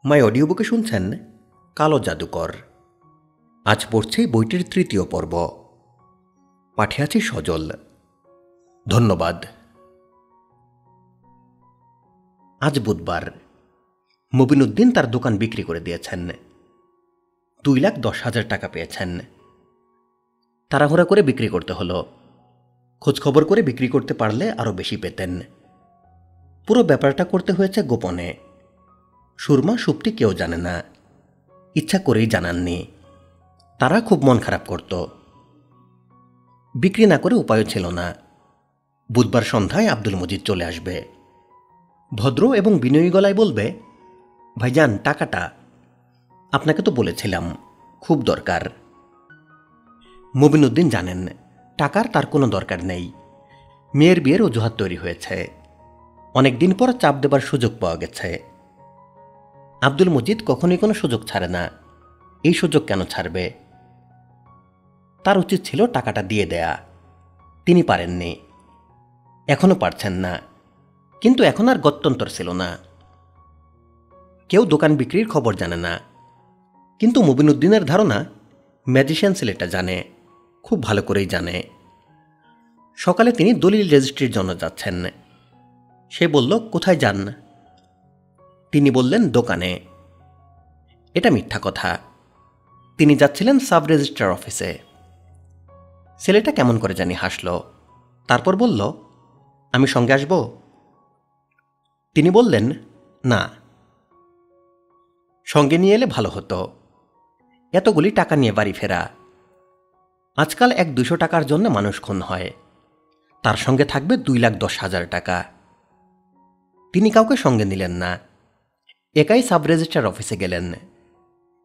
মাই audio বুকে শুনছেন কালো জাদুকর। আজ পড়ছি বইটির তৃতীয় পর্ব। পাঠে আছি সজল। ধন্যবাদ। আজ বুধবার। মবিনুদ্দিন তার দোকান বিক্রি করে দিয়েছেন। 2,10,000 টাকা পেয়েছেন। তাড়াহুড়া করে বিক্রি করতে হলো। খোঁজখবর করে বিক্রি করতে পারলে আরও বেশি পেতেন। পুরো ব্যাপারটা করতে হয়েছে গোপনে। সুরমা সুপ্তি কেউ জানে না, ইচ্ছা করেই জানাননি। তারা খুব মন খারাপ করত। বিক্রি না করে উপায় ছিল না। বুধবার সন্ধ্যায় আব্দুল মজিদ চলে আসবে। ভদ্র এবং বিনয়ী গলায় বলবে, ভাইজান টাকাটা। আপনাকে তো বলেছিলাম খুব দরকার। মবিনুদ্দিন জানেন টাকার তার কোনো দরকার নেই। মেয়ের বিয়ের অজুহাত তৈরি হয়েছে। অনেকদিন পর চাপ দেবার সুযোগ পাওয়া গেছে। আব্দুল মজিদ কখনোই কোনো সুযোগ ছাড়ে না। এই সুযোগ কেন ছাড়বে? তার উচিত ছিল টাকাটা দিয়ে দেয়া। তিনি পারেননি, এখনো পারছেন না। কিন্তু এখন আর গত্যন্তর ছিল না। কেউ দোকান বিক্রির খবর জানে না, কিন্তু মবিনুদ্দিনের ধারণা ম্যাজিশিয়ান ছেলেটা জানে, খুব ভালো করেই জানে। সকালে তিনি দলিল রেজিস্ট্রির জন্য যাচ্ছেন। সে বলল, কোথায় যান? তিনি বললেন, দোকানে। এটা মিথ্যা কথা। তিনি যাচ্ছিলেন সাব রেজিস্ট্রার অফিসে। ছেলেটা কেমন করে জানি হাসল। তারপর বলল, আমি সঙ্গে আসব? তিনি বললেন, না। সঙ্গে নিয়ে এলে ভালো হতো। এতগুলি টাকা নিয়ে বাড়ি ফেরা। আজকাল 100-200 টাকার জন্য মানুষ খুন হয়। তার সঙ্গে থাকবে 2,10,000 টাকা। তিনি কাউকে সঙ্গে নিলেন না। একাই সাব রেজিস্ট্রার অফিসে গেলেন।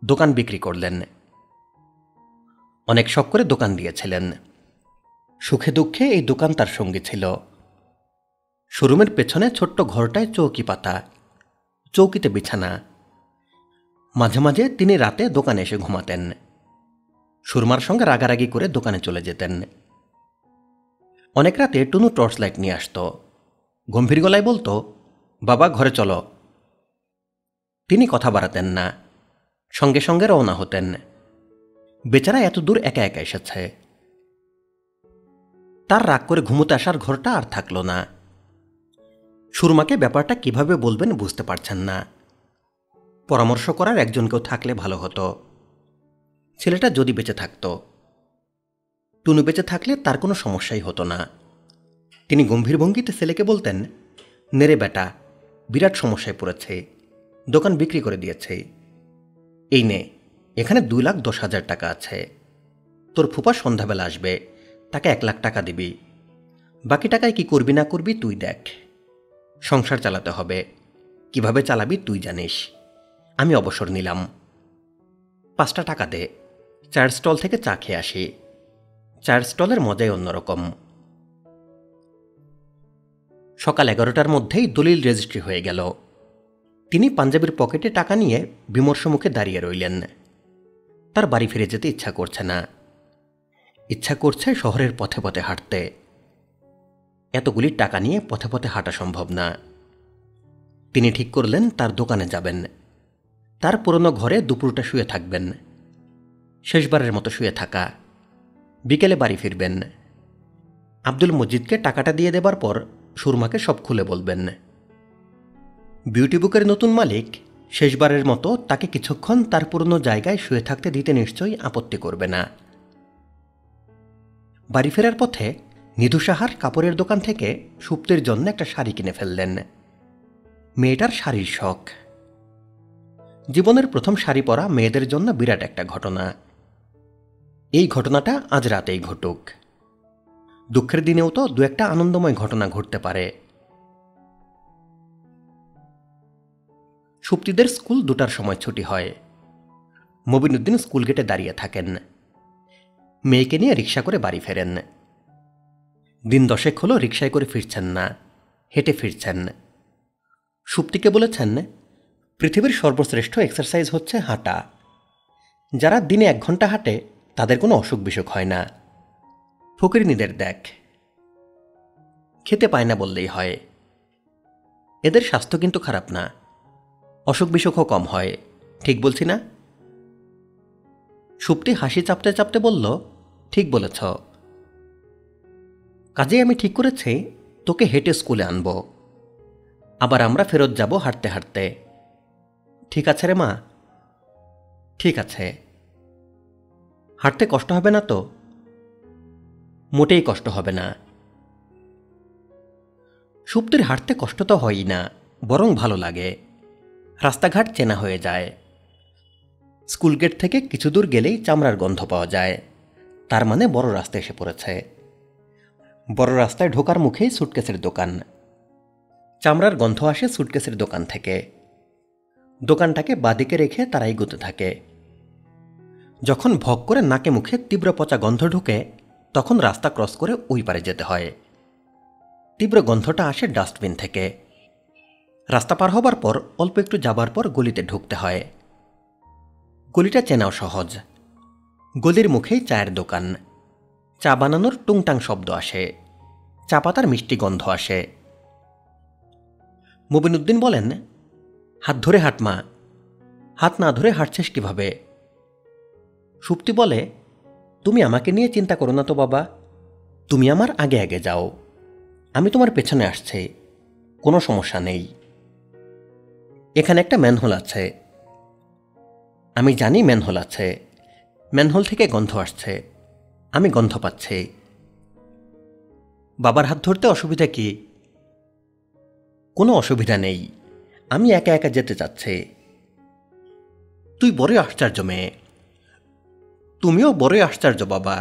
দোকান বিক্রি করলেন। অনেক শখ করে দোকান দিয়েছিলেন। সুখে দুঃখে এই দোকান তার সঙ্গী ছিল। শোরুমের পেছনে ছোট্ট ঘরটায় চৌকি পাতা, চৌকিতে বিছানা। মাঝে মাঝে তিনি রাতে দোকানে এসে ঘুমাতেন। সুরমার সঙ্গে রাগারাগি করে দোকানে চলে যেতেন। অনেক রাতে টুনু টর্চ লাইট নিয়ে আসত। গম্ভীর গলায় বলতো, বাবা ঘরে চলো। তিনি কথা বাড়াতেন না, সঙ্গে সঙ্গে রওনা হতেন। বেচারা এত দূর একা একা এসেছে। তার রাগ করে ঘুমোতে আসার ঘরটা আর থাকল না। সুরমাকে ব্যাপারটা কিভাবে বলবেন বুঝতে পারছেন না। পরামর্শ করার একজন কেউ থাকলে ভালো হতো। ছেলেটা যদি বেঁচে থাকত। টুনু বেঁচে থাকলে তার কোনো সমস্যাই হতো না। তিনি গম্ভীর ভঙ্গিতে ছেলেকে বলতেন, নেরে বেটা, বিরাট সমস্যায় পড়েছে, দোকান বিক্রি করে দিয়েছে। এই নে, এখানে 2,10,000 টাকা আছে। তোর ফুপা সন্ধ্যাবেলা আসবে, তাকে 1,00,000 টাকা দিবি। বাকি টাকায় কি করবি না করবি তুই দেখ। সংসার চালাতে হবে, কিভাবে চালাবি তুই জানিস। আমি অবসর নিলাম। 5টা টাকা দে, চায়ের স্টল থেকে চা খেয়ে আসি। চায়ের স্টলের মজাই অন্যরকম। সকাল 11টার মধ্যেই দলিল রেজিস্ট্রি হয়ে গেল। তিনি পাঞ্জাবির পকেটে টাকা নিয়ে বিমর্ষ মুখে দাঁড়িয়ে রইলেন। তার বাড়ি ফিরে যেতে ইচ্ছা করছে না। ইচ্ছা করছে শহরের পথে পথে হাঁটতে। এতগুলি টাকা নিয়ে পথে পথে হাঁটা সম্ভব না। তিনি ঠিক করলেন তার দোকানে যাবেন। তার পুরনো ঘরে দুপুরটা শুয়ে থাকবেন। শেষবারের মতো শুয়ে থাকা। বিকেলে বাড়ি ফিরবেন। আব্দুল মজিদকে টাকাটা দিয়ে দেবার পর সুরমাকে সব খুলে বলবেন। বিউটি বুকের নতুন মালিক শেষবারের মতো তাকে কিছুক্ষণ তার পুরনো জায়গায় শুয়ে থাকতে দিতে নিশ্চয়ই আপত্তি করবে না। বাড়ি ফেরার পথে নিধু সাহার কাপড়ের দোকান থেকে সুপ্তির জন্য একটা শাড়ি কিনে ফেললেন। মেয়েটার শাড়ির শখ। জীবনের প্রথম শাড়ি পরা মেয়েদের জন্য বিরাট একটা ঘটনা। এই ঘটনাটা আজ রাতেই ঘটুক। দুঃখের দিনেও তো 2-একটা আনন্দময় ঘটনা ঘটতে পারে। সুপ্তিদের স্কুল 2টার সময় ছুটি হয়। মবিনুদ্দিন স্কুল গেটে দাঁড়িয়ে থাকেন। মেয়েকে নিয়ে রিক্সা করে বাড়ি ফেরেন। দিন 10 হলো রিক্সায় করে ফিরছেন না, হেঁটে ফিরছেন। সুপ্তিকে বলেছেন, পৃথিবীর সর্বশ্রেষ্ঠ এক্সারসাইজ হচ্ছে হাঁটা। যারা দিনে 1 ঘন্টা হাঁটে তাদের কোনো অসুখ বিসুখ হয় না। ফকিরনিদের দেখ, খেতে পায় না বললেই হয়। এদের স্বাস্থ্য কিন্তু খারাপ না। অসুখ বিসুখও কম হয়। ঠিক বলছি না? সুপ্তি হাসি চাপতে চাপতে বলল, ঠিক বলেছ। কাজেই আমি ঠিক করেছি তোকে হেঁটে স্কুলে আনব, আবার আমরা ফেরত যাব হাঁটতে হাঁটতে। ঠিক আছে রে মা? ঠিক আছে। হাঁটতে কষ্ট হবে না তো? মোটেই কষ্ট হবে না। সুপ্তির হাঁটতে কষ্ট তো হয়ই না, বরং ভালো লাগে। রাস্তাঘাট চেনা হয়ে যায়। স্কুল গেট থেকে কিছু দূর গেলেই চামড়ার গন্ধ পাওয়া যায়, তার মানে বড় রাস্তা এসে পড়েছে। বড় রাস্তায় ঢোকার মুখেই সুটকেসের দোকান। চামড়ার গন্ধ আসে সুটকেসের দোকান থেকে। দোকানটাকে বাদিকে রেখে তারা এগোতে থাকে। যখন ভগ করে নাকে মুখে তীব্র পচা গন্ধ ঢুকে, তখন রাস্তা ক্রস করে ওই পারে যেতে হয়। তীব্র গন্ধটা আসে ডাস্টবিন থেকে। রাস্তা পার হবার পর অল্প একটু যাবার পর গলিতে ঢুকতে হয়। গলিটা চেনাও সহজ। গলির মুখেই চায়ের দোকান। চা বানানোর টুংটাং শব্দ আসে, চা পাতার মিষ্টি গন্ধ আসে। মুবিনুদ্দিন বলেন, হাত ধরে হাঁট মা। হাত না ধরে হাঁটছিস কিভাবে? সুপ্তি বলে, তুমি আমাকে নিয়ে চিন্তা করো না তো বাবা, তুমি আমার আগে আগে যাও, আমি তোমার পেছনে আসছি, কোনো সমস্যা নেই। এখানে একটা ম্যানহোল আছে। আমি জানি ম্যানহোল আছে। ম্যানহোল থেকে গন্ধ আসছে, আমি গন্ধ পাচ্ছি। বাবার হাত ধরতে অসুবিধা কি? কোনো অসুবিধা নেই, আমি একা একা যেতে চাচ্ছি। তুই বড়ই আশ্চর্য মেয়ে। তুমিও বড়ই আশ্চর্য বাবা।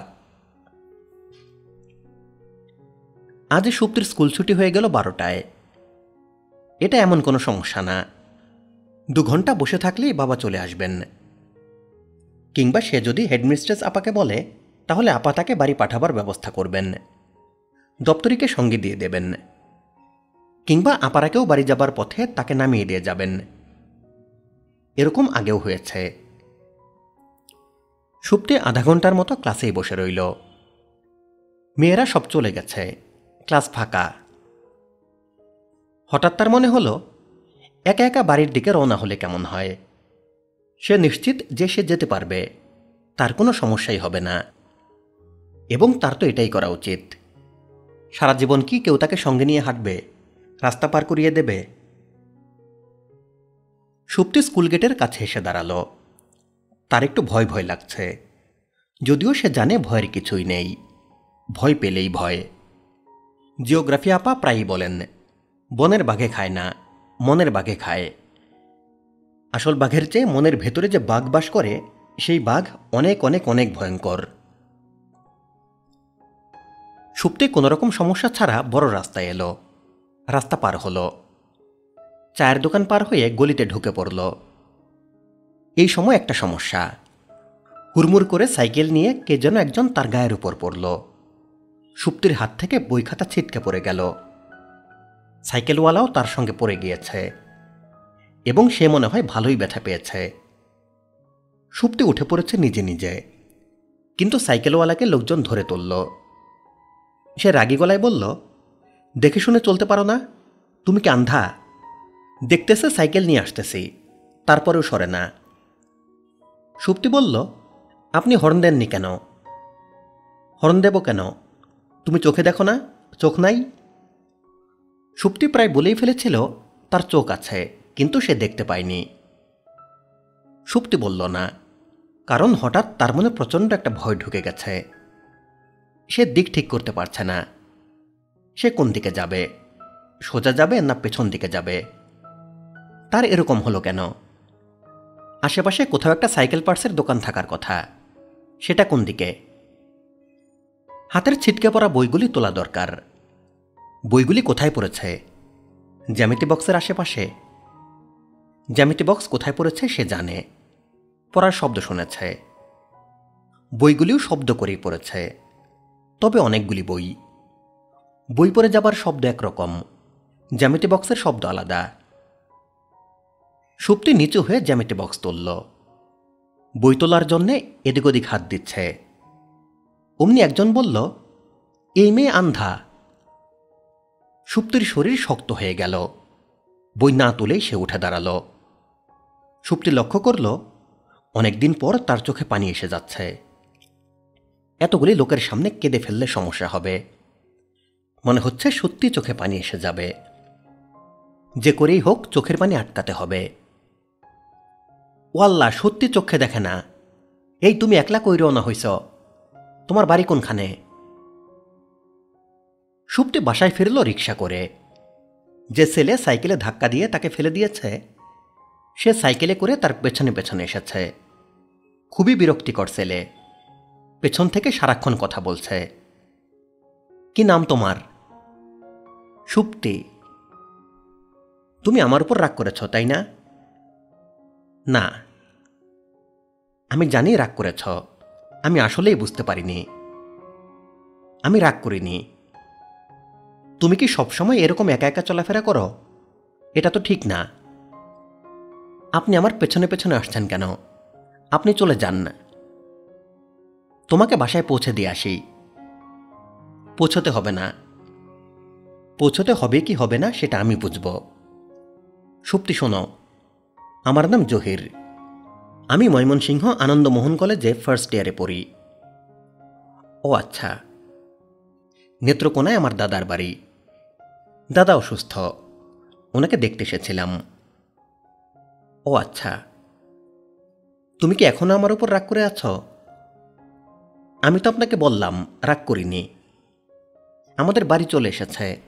আজ সুপ্তির স্কুল ছুটি হয়ে গেল 12টায়। এটা এমন কোনো সমস্যা না। 2 ঘন্টা বসে থাকলেই বাবা চলে আসবেন। কিংবা সে যদি হেডমিস্ট্রেস আপাকে বলে, তাহলে আপা তাকে বাড়ি পাঠাবার ব্যবস্থা করবেন, দপ্তরিকে সঙ্গে দিয়ে দেবেন। কিংবা আপারাকেও বাড়ি যাবার পথে তাকে নামিয়ে দিয়ে যাবেন। এরকম আগেও হয়েছে। সুপ্তি আধা ঘন্টার মতো ক্লাসেই বসে রইল। মেয়েরা সব চলে গেছে, ক্লাস ফাঁকা। হঠাৎ তার মনে হলো, একা একা বাড়ির দিকে রওনা হলে কেমন হয়। সে নিশ্চিত যে সে যেতে পারবে, তার কোনো সমস্যাই হবে না। এবং তার তো এটাই করা উচিত। সারা জীবন কি কেউ তাকে সঙ্গে নিয়ে হাঁটবে, রাস্তা পার করিয়ে দেবে? সুপ্তি স্কুল গেটের কাছে এসে দাঁড়ালো। তার একটু ভয় ভয় লাগছে, যদিও সে জানে ভয়ের কিছুই নেই, ভয় পেলেই ভয়। জিওগ্রাফি আপা প্রায়ই বলেন, বনের বাঘে খায় না, মনের বাঘে খায়। আসল বাঘের চেয়ে মনের ভেতরে যে বাঘ বাস করে, সেই বাঘ অনেক অনেক অনেক ভয়ঙ্কর। সুপ্তি কোনোরকম সমস্যা ছাড়া বড় রাস্তায় এলো। রাস্তা পার হলো। চায়ের দোকান পার হয়ে গলিতে ঢুকে পড়ল। এই সময় একটা সমস্যা। হুড়মুড় করে সাইকেল নিয়ে কে যেন একজন তার গায়ের উপর পড়ল। সুপ্তির হাত থেকে বই খাতা ছিটকে পড়ে গেল। সাইকেলওয়ালাও তার সঙ্গে পড়ে গিয়েছে, এবং সে মনে হয় ভালোই ব্যথা পেয়েছে। সুপ্তি উঠে পড়েছে নিজে নিজে, কিন্তু সাইকেলওয়ালাকে লোকজন ধরে তুলল। সে রাগী গলায় বলল, দেখে শুনে চলতে পারো না? তুমি কি আন্ধা? দেখতেছে সাইকেল নিয়ে আসতেছি, তারপরেও সরে না। সুপ্তি বলল, আপনি হর্ন দেননি কেন? হর্ন দেব কেন? তুমি চোখে দেখো না, চোখ নাই? সুপ্তি প্রায় বলেই ফেলেছিল তার চোখ আছে, কিন্তু সে দেখতে পায়নি। সুপ্তি বলল না, কারণ হঠাৎ তার মনে প্রচণ্ড একটা ভয় ঢুকে গেছে। সে দিক ঠিক করতে পারছে না। সে কোন দিকে যাবে, সোজা যাবে না পেছন দিকে যাবে? তার এরকম হলো কেন? আশেপাশে কোথাও একটা সাইকেল পার্টসের দোকান থাকার কথা, সেটা কোন দিকে? হাতের ছিটকে পড়া বইগুলি তোলা দরকার। বইগুলি কোথায় পড়েছে? জ্যামিতি বক্সের আশেপাশে। জ্যামিতি বক্স কোথায় পড়েছে সে জানে, পড়ার শব্দ শুনেছে। বইগুলিও শব্দ করেই পড়েছে, তবে অনেকগুলি বই। বই পড়ে যাবার শব্দ একরকম, জ্যামিতি বক্সের শব্দ আলাদা। সুপ্তি নিচু হয়ে জ্যামিতি বক্স তুলল। বই তোলার জন্যে এদিক ওদিক হাত দিচ্ছে। অমনি একজন বলল, এই মেয়ে আন্ধা। সুপ্তির শরীর শক্ত হয়ে গেল। বই না তুলেই সে উঠে দাঁড়াল। সুপ্তি লক্ষ্য করল অনেকদিন পর তার চোখে পানি এসে যাচ্ছে। এতগুলি লোকের সামনে কেঁদে ফেললে সমস্যা হবে। মনে হচ্ছে সত্যি চোখে পানি এসে যাবে। যে করেই হোক চোখের পানি আটকাতে হবে। ও আল্লাহ, সত্যি চোখে দেখে না। এই তুমি একলা কই রওনা হইছ? তোমার বাড়ি কোনখানে? সুপ্তি বাসায় ফিরল রিক্সা করে। যে ছেলে সাইকেলে ধাক্কা দিয়ে তাকে ফেলে দিয়েছে সে সাইকেলে করে তার পেছনে পেছনে এসেছে। খুবই বিরক্তিকর ছেলে। পেছন থেকে সারাক্ষণ কথা বলছে। কি নাম তোমার? সুপ্তি। তুমি আমার উপর রাগ করেছ, তাই না? না, আমি জানি রাগ করেছ। আমি আসলেই বুঝতে পারিনি। আমি রাগ করিনি। তুমি কি সবসময় এরকম একা একা চলাফেরা করো? এটা তো ঠিক না। আপনি আমার পেছনে পেছনে আসছেন কেন? আপনি চলে যান না। তোমাকে বাসায় পৌঁছে দিয়ে আসি। পৌঁছতে হবে না। পৌঁছতে হবে কি হবে না সেটা আমি বুঝব। সুপ্তি, শোনো, আমার নাম জহির। আমি ময়মনসিংহ আনন্দমোহন কলেজে ফার্স্ট ইয়ারে পড়ি। ও আচ্ছা। নেত্রকোনায় আমার দাদার বাড়ি। দাদা অসুস্থ, ওনাকে দেখতে এসেছিলাম। ও আচ্ছা। তুমি কি এখনো আমার উপর রাগ করে আছো? আমি তো আপনাকে বললাম রাগ করিনি। আমাদের বাড়ি চলে এসেছে।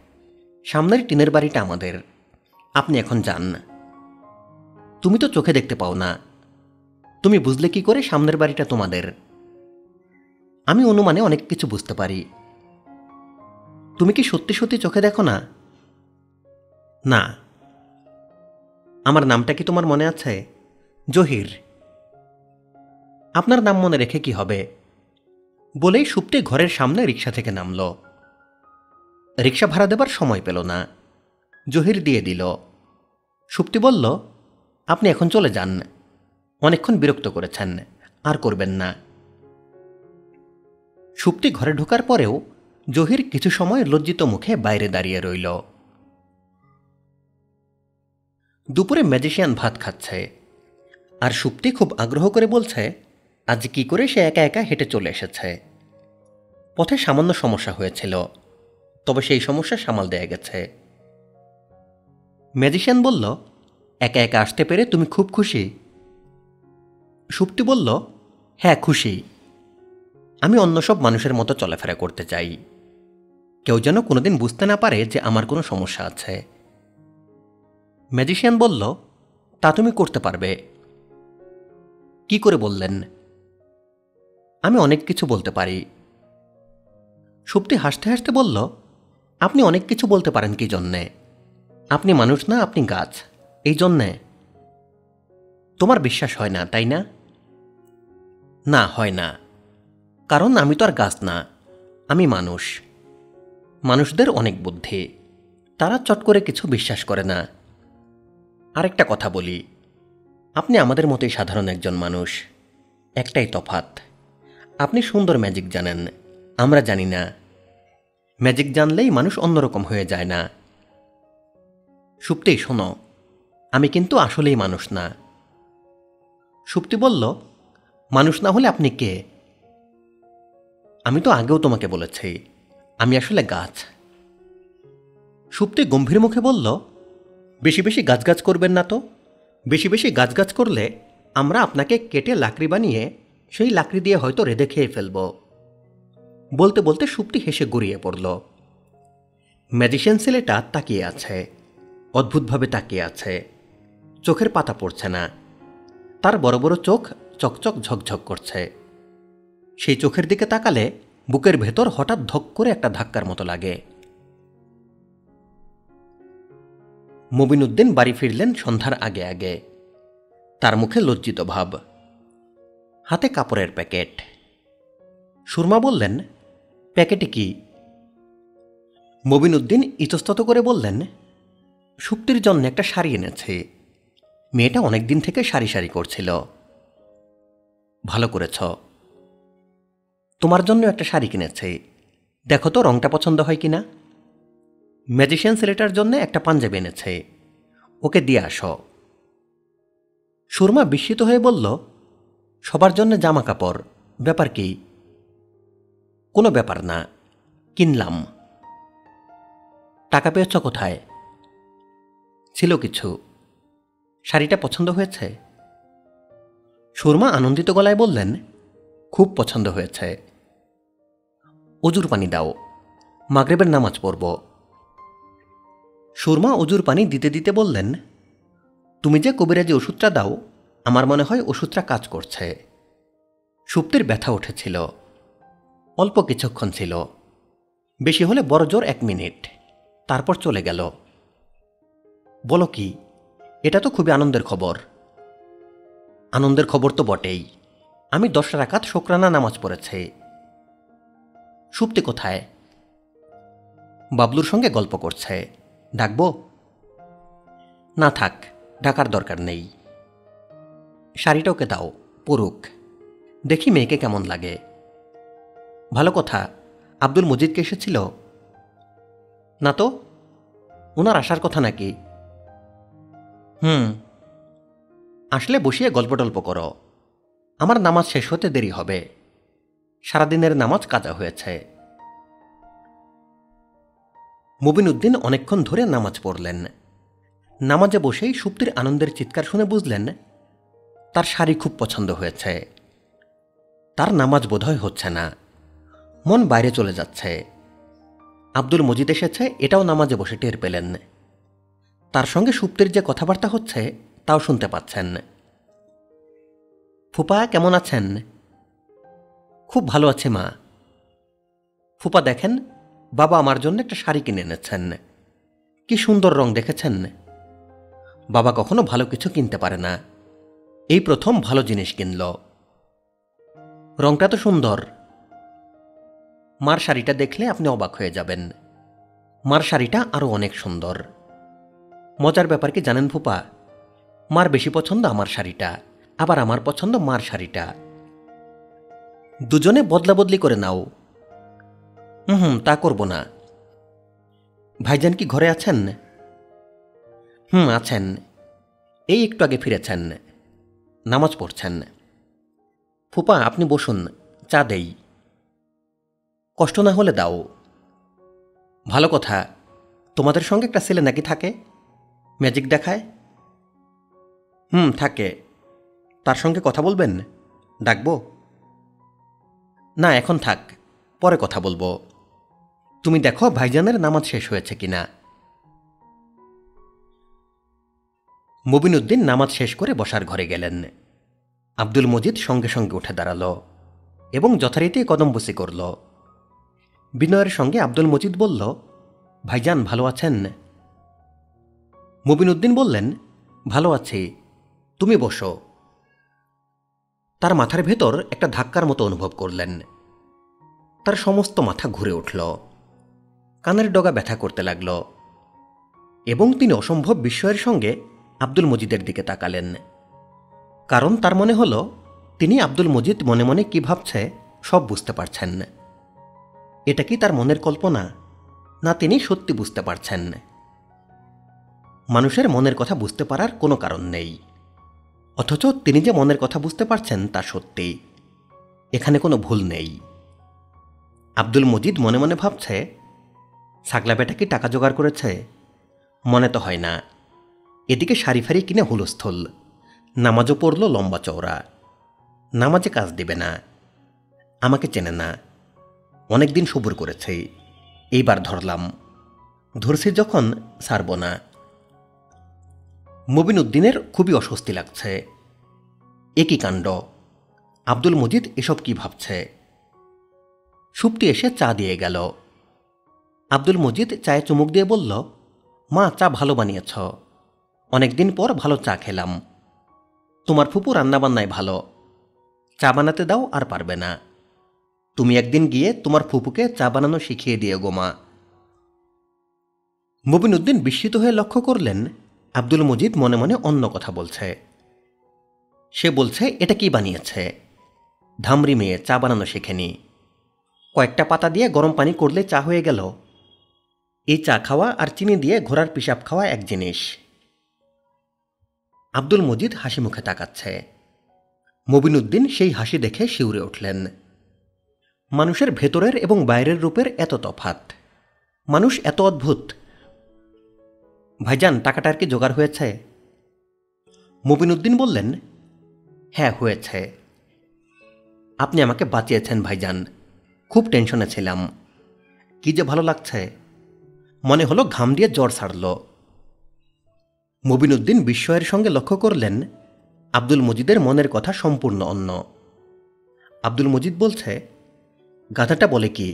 সামনের টিনের বাড়িটা আমাদের। আপনি এখন যান। তুমি তো চোখে দেখতে পাও না। তুমি বুঝলে কি করে সামনের বাড়িটা তোমাদের? আমি অনুমানে অনেক কিছু বুঝতে পারি। তুমি কি সত্যি সত্যি চোখে দেখো না? না। আমার নামটা কি তোমার মনে আছে? জহির। আপনার নাম মনে রেখে কি হবে? বলেই সুপ্তি ঘরের সামনে রিক্সা থেকে নামল। রিক্সা ভাড়া দেবার সময় পেল না। জহির দিয়ে দিল। সুপ্তি বলল, আপনি এখন চলে যান। অনেকক্ষণ বিরক্ত করেছেন, আর করবেন না। সুপ্তি ঘরে ঢোকার পরেও জহির কিছু সময় লজ্জিত মুখে বাইরে দাঁড়িয়ে রইল। দুপুরে ম্যাজিশিয়ান ভাত খাচ্ছে, আর সুপ্তি খুব আগ্রহ করে বলছে আজ কি করে সে একা একা হেঁটে চলে এসেছে। পথে সামান্য সমস্যা হয়েছিল, তবে সেই সমস্যা সামাল দেয়া গেছে। ম্যাজিশিয়ান বলল, একা একা আসতে পেরে তুমি খুব খুশি? সুপ্তি বলল, হ্যাঁ খুশি। আমি অন্য সব মানুষের মতো চলাফেরা করতে চাই। কেউ যেন কোনোদিন বুঝতে না পারে যে আমার কোনো সমস্যা আছে। ম্যাজিশিয়ান বলল, তা তুমি করতে পারবে। কি করে বললেন? আমি অনেক কিছু বলতে পারি। সুপ্তি হাসতে হাসতে বলল, আপনি অনেক কিছু বলতে পারেন কি জন্যে? আপনি মানুষ না, আপনি গাছ, এই জন্যে। তোমার বিশ্বাস হয় না, তাই না? না, হয় না। কারণ আমি তো আর গাছ না, আমি মানুষ। মানুষদের অনেক বুদ্ধি, তারা চট করে কিছু বিশ্বাস করে না। আরেকটা কথা বলি, আপনি আমাদের মতোই সাধারণ একজন মানুষ। একটাই তফাৎ, আপনি সুন্দর ম্যাজিক জানেন, আমরা জানি না। ম্যাজিক জানলেই মানুষ অন্যরকম হয়ে যায় না। সুপ্তি, শোনো, আমি কিন্তু আসলেই মানুষ না। সুপ্তি বলল, মানুষ না হলে আপনি কে? আমি তো আগেও তোমাকে বলেছি, আমি আসলে গাছ। সুপ্তি গম্ভীর মুখে বলল, বেশি বেশি গাছগাছ করবেন না তো। বেশি বেশি গাছগাছ করলে আমরা আপনাকে কেটে লাকড়ি বানিয়ে সেই লাকড়ি দিয়ে হয়তো রেঁধে খেয়ে ফেলব। বলতে বলতে সুপ্তি হেসে গড়িয়ে পড়ল। ম্যাজিশিয়ান ছেলেটা তাকিয়ে আছে, অদ্ভুতভাবে তাকিয়ে আছে। চোখের পাতা পড়ছে না। তার বড় বড় চোখ চকচক ঝকঝক করছে। সেই চোখের দিকে তাকালে বুকের ভেতর হঠাৎ ধক করে একটা ধাক্কার মতো লাগে। মুবিনুদ্দিন বাড়ি ফিরলেন সন্ধ্যার আগে আগে। তার মুখে লজ্জিত ভাব, হাতে কাপড়ের প্যাকেট। সুরমা বললেন, প্যাকেটে কি? মুবিনুদ্দিন ইতস্তত করে বললেন, সুপ্তির জন্য একটা শাড়ি এনেছে। মেয়েটা অনেকদিন থেকে সারি সারি করছিল। ভালো করেছ। তোমার জন্য একটা শাড়ি কিনেছে, দেখো তো রংটা পছন্দ হয় কিনা। ম্যাজিশিয়ান ছেলেটার জন্য একটা পাঞ্জাবি এনেছে, ওকে দিয়ে আসো। সুরমা বিস্মিত হয়ে বলল, সবার জন্য জামা কাপড়, ব্যাপার কি? কোনো ব্যাপার না, কিনলাম। টাকা পেয়েছ কোথায়? ছিল কিছু। শাড়িটা পছন্দ হয়েছে? সুরমা আনন্দিত গলায় বললেন, খুব পছন্দ হয়েছে। অজুর পানি দাও, মাগরিবের নামাজ পড়ব। সুরমা অজুর পানি দিতে দিতে বললেন, তুমি যে কবিরাজি ওষুধটা দাও, আমার মনে হয় ওষুধটা কাজ করছে। সুপ্তির ব্যথা উঠেছিল, অল্প কিছুক্ষণ ছিল, বেশি হলে বড় জোর 1 মিনিট, তারপর চলে গেল। বলো কি, এটা তো খুবই আনন্দের খবর। আনন্দের খবর তো বটেই, আমি 10 রাকাত শুকরানা নামাজ পড়েছি। সুপ্তি কোথায়? বাবলুর সঙ্গে গল্প করছে, ডাকবো? না থাক, ডাকার দরকার নেই। শাড়িটা ওকে দাও, পড়ুক, দেখি মেয়েকে কেমন লাগে। ভালো কথা, আব্দুল মজিদকে এসেছিল? না তো, ওনার আসার কথা নাকি? আসলে বসিয়ে গল্প টল্প করো, আমার নামাজ শেষ হতে দেরি হবে। সারাদিনের নামাজ কাজা হয়েছে। মুবিন উদ্দিন অনেকক্ষণ ধরে নামাজ পড়লেন। নামাজে বসেই সুপ্তির আনন্দের চিৎকার শুনে বুঝলেন তার শাড়ি খুব পছন্দ হয়েছে। তার নামাজ বোধহয় হচ্ছে না, মন বাইরে চলে যাচ্ছে। আব্দুল মজিদ এসেছে, এটাও নামাজে বসে টের পেলেন। তার সঙ্গে সুপ্তির যে কথাবার্তা হচ্ছে তাও শুনতে পাচ্ছেন। ফুপা কেমন আছেন? খুব ভালো আছে মা। ফুপা দেখেন, বাবা আমার জন্য একটা শাড়ি কিনে এনেছেন। কি সুন্দর রং দেখেছেন? বাবা কখনো ভালো কিছু কিনতে পারে না, এই প্রথম ভালো জিনিস কিনল। রংটা তো সুন্দর। মার শাড়িটা দেখলে আপনি অবাক হয়ে যাবেন। মার শাড়িটা আরো অনেক সুন্দর। মজার ব্যাপার কি জানেন ফুপা, মার বেশি পছন্দ আমার শাড়িটা, আবার আমার পছন্দ মার শাড়িটা। দুজনে বদলা বদলি করে নাও। তা করব না। ভাইজান কি ঘরে আছেন? আছেন, এই একটু আগে ফিরেছেন, নামাজ পড়ছেন। ফুপা আপনি বসুন, চা দেই। কষ্ট না হলে দাও। ভালো কথা, তোমাদের সঙ্গে একটা ছেলে নাকি থাকে, ম্যাজিক দেখায়? থাকে। তার সঙ্গে কথা বলবেন? ডাকবো? না এখন থাক, পরে কথা বলবো। তুমি দেখো ভাইজানের নামাজ শেষ হয়েছে কিনা। মুবিন উদ্দিন নামাজ শেষ করে বসার ঘরে গেলেন। আব্দুল মজিদ সঙ্গে সঙ্গে উঠে দাঁড়াল এবং যথারীতি কদমবুসি করল। বিনয়ের সঙ্গে আব্দুল মজিদ বলল, ভাইজান ভালো আছেন? মুবিন উদ্দিন বললেন, ভালো আছি, তুমি বসো। তার মাথার ভেতর একটা ধাক্কার মতো অনুভব করলেন। তার সমস্ত মাথা ঘুরে উঠল, কানের ডগা ব্যথা করতে লাগল এবং তিনি অসম্ভব বিস্ময়ের সঙ্গে আব্দুল মজিদের দিকে তাকালেন। কারণ তার মনে হল তিনি আব্দুল মজিদ মনে মনে কি ভাবছে সব বুঝতে পারছেন। এটা কি তার মনের কল্পনা, না তিনি সত্যি বুঝতে পারছেন? মানুষের মনের কথা বুঝতে পারার কোনো কারণ নেই, অথচ তিনি যে মনের কথা বুঝতে পারছেন তা সত্যি, এখানে কোনো ভুল নেই। আব্দুল মজিদ মনে মনে ভাবছে, ছাগলা বেটা কি টাকা জোগাড় করেছে? মনে তো হয় না। এদিকে শাড়ি ফাড়ি কিনে হুলস্থল, নামাজও পড়ল লম্বা চওড়া, নামাজে কাজ দিবে না, আমাকে চেনে না, অনেকদিন সবুর করেছে, এইবার ধরলাম, ধরছি যখন ছাড়ব না। মুবিন উদ্দিনের খুবই অস্বস্তি লাগছে। একই কাণ্ড, আব্দুল মজিদ এসব কি ভাবছে? সুপ্তি এসে চা দিয়ে গেল। আব্দুল মজিদ চায়ে চুমুক দিয়ে বলল, মা চা ভালো বানিয়েছ, অনেকদিন পর ভালো চা খেলাম। তোমার ফুপু রান্নাবান্নায় ভালো, চা বানাতে দাও আর পারবে না। তুমি একদিন গিয়ে তোমার ফুপুকে চা বানানো শিখিয়ে দিয়ে গো মা। মুবিন উদ্দিন বিস্মিত হয়ে লক্ষ্য করলেন আব্দুল মজিদ মনে মনে অন্য কথা বলছে। সে বলছে এটা কি বানিয়েছে, ধামরি মেয়ে চা বানানো শেখেনি, কয়েকটা পাতা দিয়ে গরম পানি করলে চা হয়ে গেল। এই চা খাওয়া আর চিনি দিয়ে ঘোড়ার পিসাব খাওয়া এক জিনিস। আব্দুল মজিদ হাসি মুখে তাকাচ্ছে। মবিনুদ্দিন সেই হাসি দেখে শিউরে উঠলেন। মানুষের ভেতরের এবং বাইরের রূপের এত তফাত, মানুষ এত অদ্ভুত। ভাইজান, টাকাটার কি জোগাড় হয়েছে? মবিনুদ্দিন বললেন, হ্যাঁ হয়েছে। আপনি আমাকে বাঁচিয়েছেন ভাইজান, খুব টেনশনে ছিলাম। কি যে ভালো লাগছে, মনে হলো ঘাম দিয়ে জ্বর ছাড়ল। মবিনুদ্দিন বিস্ময়ের সঙ্গে লক্ষ্য করলেন আব্দুল মজিদের মনের কথা সম্পূর্ণ অন্য। আব্দুল মজিদ বলছে, গাধাটা বলে কি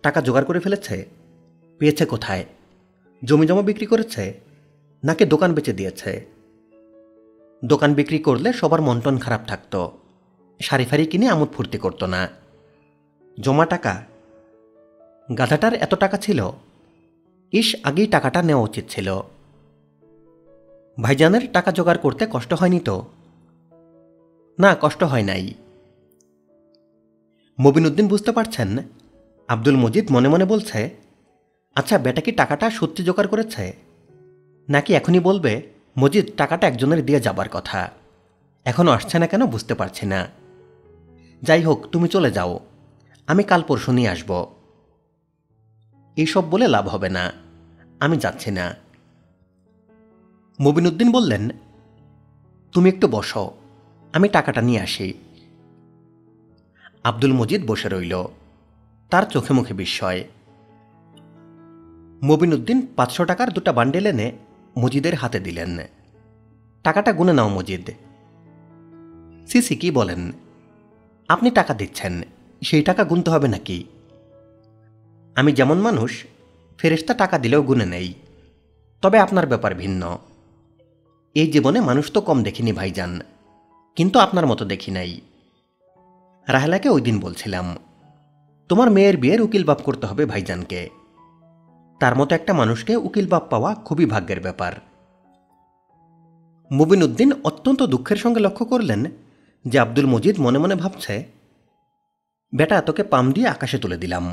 টাকা জোগাড় করে ফেলেছে? পেয়েছে কোথায়? জমি জমা বিক্রি করেছে নাকি দোকান বেচে দিয়েছে? দোকান বিক্রি করলে সবার মন টন খারাপ থাকত, শাড়ি ফাড়ি কিনে আমোদ ফুর্তি করত না। জমা টাকা? গাধাটার এত টাকা ছিল? ইস, আগেই টাকাটা নেওয়া উচিত ছিল। ভাইজানের টাকা জোগাড় করতে কষ্ট হয়নি তো? না, কষ্ট হয় নাই। মবিনুদ্দিন বুঝতে পারছেন আব্দুল মজিদ মনে মনে বলছে, আচ্ছা বেটা কি টাকাটা সত্যি জোগাড় করেছে, নাকি এখনই বলবে মজিদ টাকাটা একজনের দিয়ে যাবার কথা, এখনও আসছে না কেন বুঝতে পারছি না। যাই হোক, তুমি চলে যাও, আমি কাল পরশু নিয়ে আসব। এইসব বলে লাভ হবে না, আমি যাচ্ছি না। মবিনুদ্দিন বললেন, তুমি একটু বসো, আমি টাকাটা নিয়ে আসি। আব্দুল মজিদ বসে রইল, তার চোখে মুখে বিস্ময়। মবিনুদ্দিন 500 টাকার 2টা বান্ডেল এনে মজিদের হাতে দিলেন। টাকাটা গুনে নাও মজিদ। সিসি, কি বলেন? আপনি টাকা দিচ্ছেন, সেই টাকা গুনতে হবে নাকি? আমি যেমন মানুষ, ফেরেশতা টাকা দিলেও গুনে নেই, তবে আপনার ব্যাপার ভিন্ন। এই জীবনে মানুষ তো কম দেখিনি ভাইজান, কিন্তু আপনার মতো দেখি নাই। রাহেলাকে ওই দিন বলছিলাম, তোমার মেয়ের বিয়ের উকিল বাপ করতে হবে ভাইজানকে। তার মতো একটা মানুষকে উকিল বাপ পাওয়া খুবই ভাগ্যের ব্যাপার। মুবিনুদ্দিন অত্যন্ত দুঃখের সঙ্গে লক্ষ্য করলেন যে আব্দুল মজিদ মনে মনে ভাবছে, বেটা তোকে পাম দিয়ে আকাশে তুলে দিলাম,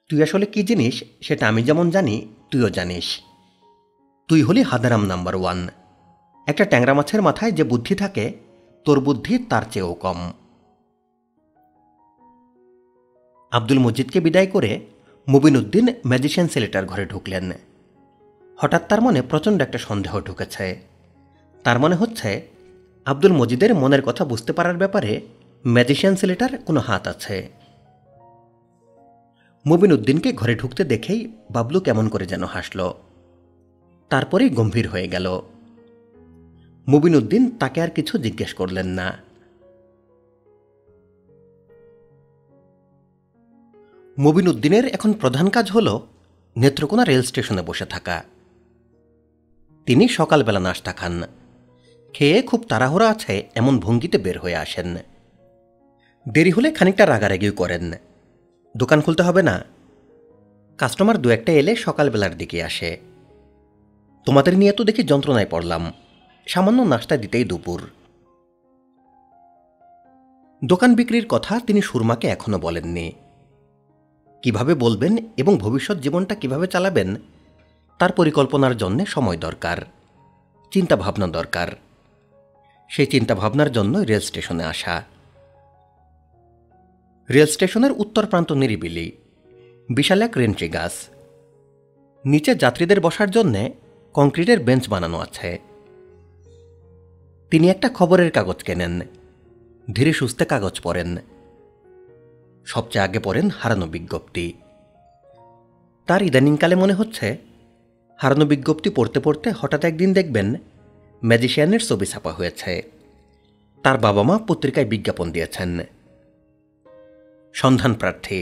তুই আসলে কি জিনিস সেটা আমি যেমন জানি তুইও জানিস। তুই হলি হাদারাম নাম্বার 1। একটা ট্যাংরা মাছের মাথায় যে বুদ্ধি থাকে, তোর বুদ্ধি তার চেয়েও কম। আব্দুল মজিদকে বিদায় করে মুবিনুদ্দিন ম্যাজিশিয়ান ছেলেটার ঘরে ঢুকলেন। হঠাৎ তার মনে প্রচণ্ড একটা সন্দেহ ঢুকেছে। তার মনে হচ্ছে আব্দুল মজিদের মনের কথা বুঝতে পারার ব্যাপারে ম্যাজিশিয়ান ছেলেটার কোনো হাত আছে। মুবিনুদ্দিনকে ঘরে ঢুকতে দেখেই বাবলু কেমন করে যেন হাসল, তারপরেই গম্ভীর হয়ে গেল। মুবিনুদ্দিন তাকে আর কিছু জিজ্ঞেস করলেন না। মুবিনুদ্দিনের এখন প্রধান কাজ হল নেত্রকোনা রেল স্টেশনে বসে থাকা। তিনি সকালবেলা নাশতা খান, খেয়ে খুব তাড়াহুড়া আছে এমন ভঙ্গিতে বের হয়ে আসেন। দেরি হলে খানিকটা রাগারাগিও করেন, দোকান খুলতে হবে না, কাস্টমার 2-1 এলে সকালবেলার দিকে আসে। তোমাদের নিয়ে তো দেখি যন্ত্রণায় পড়লাম, সামান্য নাশতা দিতেই দুপুর। দোকান বিক্রির কথা তিনি সুরমাকে এখনো বলেননি। কিভাবে বলবেন এবং ভবিষ্যৎ জীবনটা কিভাবে চালাবেন তার পরিকল্পনার জন্য সময় দরকার, চিন্তাভাবনা দরকার। সেই চিন্তাভাবনার জন্য রেল স্টেশনে আসা। রেল স্টেশনের উত্তর প্রান্ত নিরিবিলি, বিশাল এক রেন্ট্রি গাছ। নিচে যাত্রীদের বসার জন্যে কংক্রিটের বেঞ্চ বানানো আছে। তিনি একটা খবরের কাগজ কেনেন, ধীরে সুস্থে কাগজ পড়েন। সবচেয়ে আগে পড়েন হারানো বিজ্ঞপ্তি। তার ইদানিংকালে মনে হচ্ছে হারানো বিজ্ঞপ্তি পড়তে পড়তে হঠাৎ একদিন দেখবেন ম্যাজিশিয়ানের ছবি ছাপা হয়েছে। তার বাবা মা পত্রিকায় বিজ্ঞাপন দিয়েছেন, সন্ধান প্রার্থী।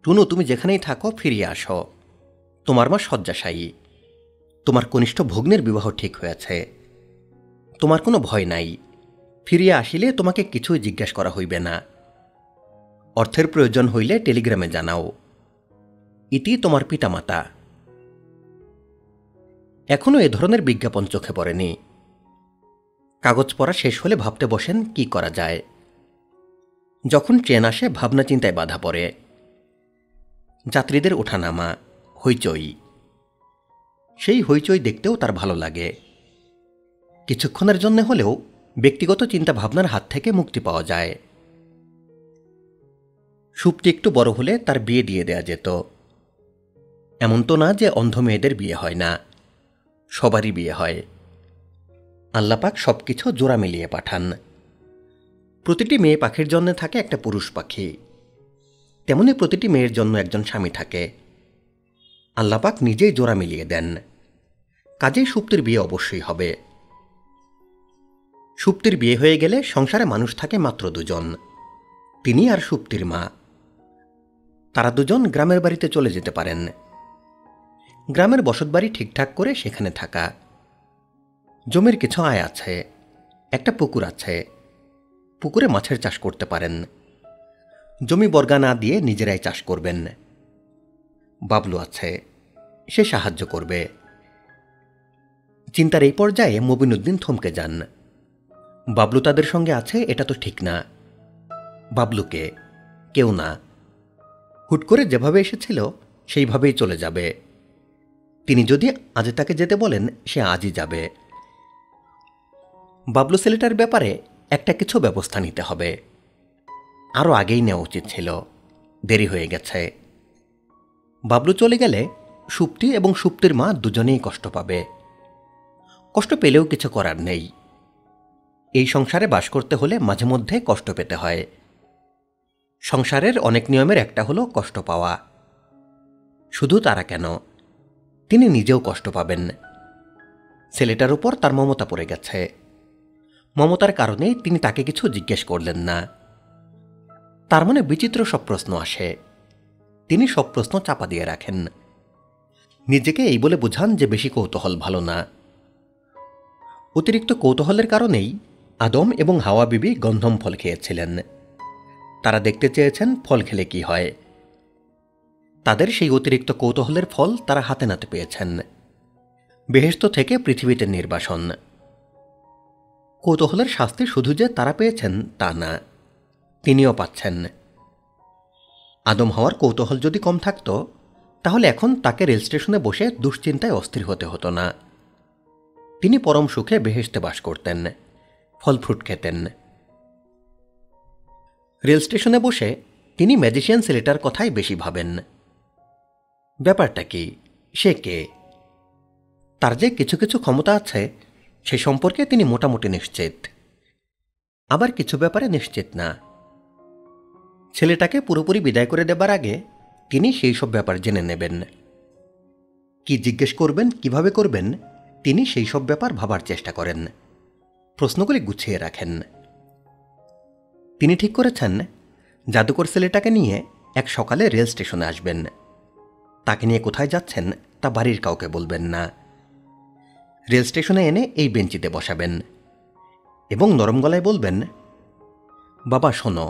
টুনু, তুমি যেখানেই থাকো ফিরিয়ে আসো, তোমার মা শয্যাশায়ী, তোমার কনিষ্ঠ ভগ্নের বিবাহ ঠিক হয়েছে, তোমার কোনো ভয় নাই, ফিরিয়া আসিলে তোমাকে কিছুই জিজ্ঞাসা করা হইবে না, অর্থের প্রয়োজন হইলে টেলিগ্রামে জানাও, ইতি তোমার পিতামাতা। এখনও এ ধরনের বিজ্ঞাপন চোখে পড়েনি। কাগজ পড়া শেষ হলে ভাবতে বসেন কি করা যায়। যখন ট্রেন আসে ভাবনা চিন্তায় বাধা পড়ে। যাত্রীদের ওঠানামা, হইচই, সেই হইচই দেখতেও তার ভালো লাগে। কিছুক্ষণের জন্য হলেও ব্যক্তিগত চিন্তাভাবনার হাত থেকে মুক্তি পাওয়া যায়। সুপ্তি একটু বড় হলে তার বিয়ে দিয়ে দেয়া যেত। এমন তো না যে অন্ধ মেয়েদের বিয়ে হয় না, সবারই বিয়ে হয়। আল্লাপাক সবকিছু জোড়া মিলিয়ে পাঠান। প্রতিটি মেয়ে পাখির জন্য থাকে একটা পুরুষ পাখি, তেমনি প্রতিটি মেয়ের জন্য একজন স্বামী থাকে। আল্লাপাক নিজেই জোড়া মিলিয়ে দেন। কাজেই সুপ্তির বিয়ে অবশ্যই হবে। সুপ্তির বিয়ে হয়ে গেলে সংসারে মানুষ থাকে মাত্র দুজন, তিনি আর সুপ্তির মা। তারা দুজন গ্রামের বাড়িতে চলে যেতে পারেন। গ্রামের বসতবাড়ি ঠিকঠাক করে সেখানে থাকা। জমির কিছু আয় আছে, একটা পুকুর আছে, পুকুরে মাছের চাষ করতে পারেন। জমি বর্গা না দিয়ে নিজেরাই চাষ করবেন। বাবলু আছে, সে সাহায্য করবে। চিন্তার এই পর্যায়ে মবিনুদ্দিন থমকে যান। বাবলু তাদের সঙ্গে আছে এটা তো ঠিক না। বাবলুকে কেউ না, হুট করে যেভাবে এসেছিল সেইভাবেই চলে যাবে। তিনি যদি আজ তাকে যেতে বলেন সে আজই যাবে। বাবলু ছেলেটার ব্যাপারে একটা কিছু ব্যবস্থা নিতে হবে। আরও আগেই নেওয়া উচিত ছিল, দেরি হয়ে গেছে। বাবলু চলে গেলে সুপ্তি এবং সুপ্তির মা দুজনেই কষ্ট পাবে। কষ্ট পেলেও কিছু করার নেই। এই সংসারে বাস করতে হলে মাঝে মধ্যে কষ্ট পেতে হয়। সংসারের অনেক নিয়মের একটা হলো কষ্ট পাওয়া। শুধু তারা কেন, তিনি নিজেও কষ্ট পাবেন। ছেলেটার উপর তার মমতা পড়ে গেছে। মমতার কারণেই তিনি তাকে কিছু জিজ্ঞেস করলেন না। তার মনে বিচিত্র সব প্রশ্ন আসে, তিনি সব প্রশ্ন চাপা দিয়ে রাখেন। নিজেকে এই বলে বোঝান যে বেশি কৌতূহল ভালো না। অতিরিক্ত কৌতূহলের কারণেই আদম এবং হাওয়া বিবি গন্ধম ফল খেয়েছিলেন। তারা দেখতে চেয়েছেন ফল খেলে কি হয়। তাদের সেই অতিরিক্ত কৌতূহলের ফল তারা হাতে নাতে পেয়েছেন। বেহেশত থেকে পৃথিবীতে নির্বাসন। কৌতূহলের শাস্তি শুধু যে তারা পেয়েছেন তা না, তিনিও পাচ্ছেন। আদম হাওয়ার কৌতূহল যদি কম থাকত তাহলে এখন তাকে রেল স্টেশনে বসে দুশ্চিন্তায় অস্থির হতে হতো না। তিনি পরম সুখে বেহেশতে বাস করতেন, ফল ফ্রুট খেতেন। রেল স্টেশনে বসে তিনি ম্যাজিশিয়ান ছেলেটার কথাই বেশি ভাবেন। ব্যাপারটা কি, সে কে? তার যে কিছু কিছু ক্ষমতা আছে সে সম্পর্কে তিনি মোটামুটি নিশ্চিত, আবার কিছু ব্যাপারে নিশ্চিত না। ছেলেটাকে পুরোপুরি বিদায় করে দেবার আগে তিনি সেই সব ব্যাপার জেনে নেবেন। কি জিজ্ঞেস করবেন, কিভাবে করবেন, তিনি সেই সব ব্যাপার ভাবার চেষ্টা করেন, প্রশ্নগুলি গুছিয়ে রাখেন। তিনি ঠিক করেছেন জাদুকর ছেলেটাকে নিয়ে এক সকালে রেল স্টেশনে আসবেন। তাকে নিয়ে কোথায় যাচ্ছেন তা বাড়ির কাউকে বলবেন না। রেল স্টেশনে এনে এই বেঞ্চিতে বসাবেন এবং নরম গলায় বলবেন, বাবা শোনো,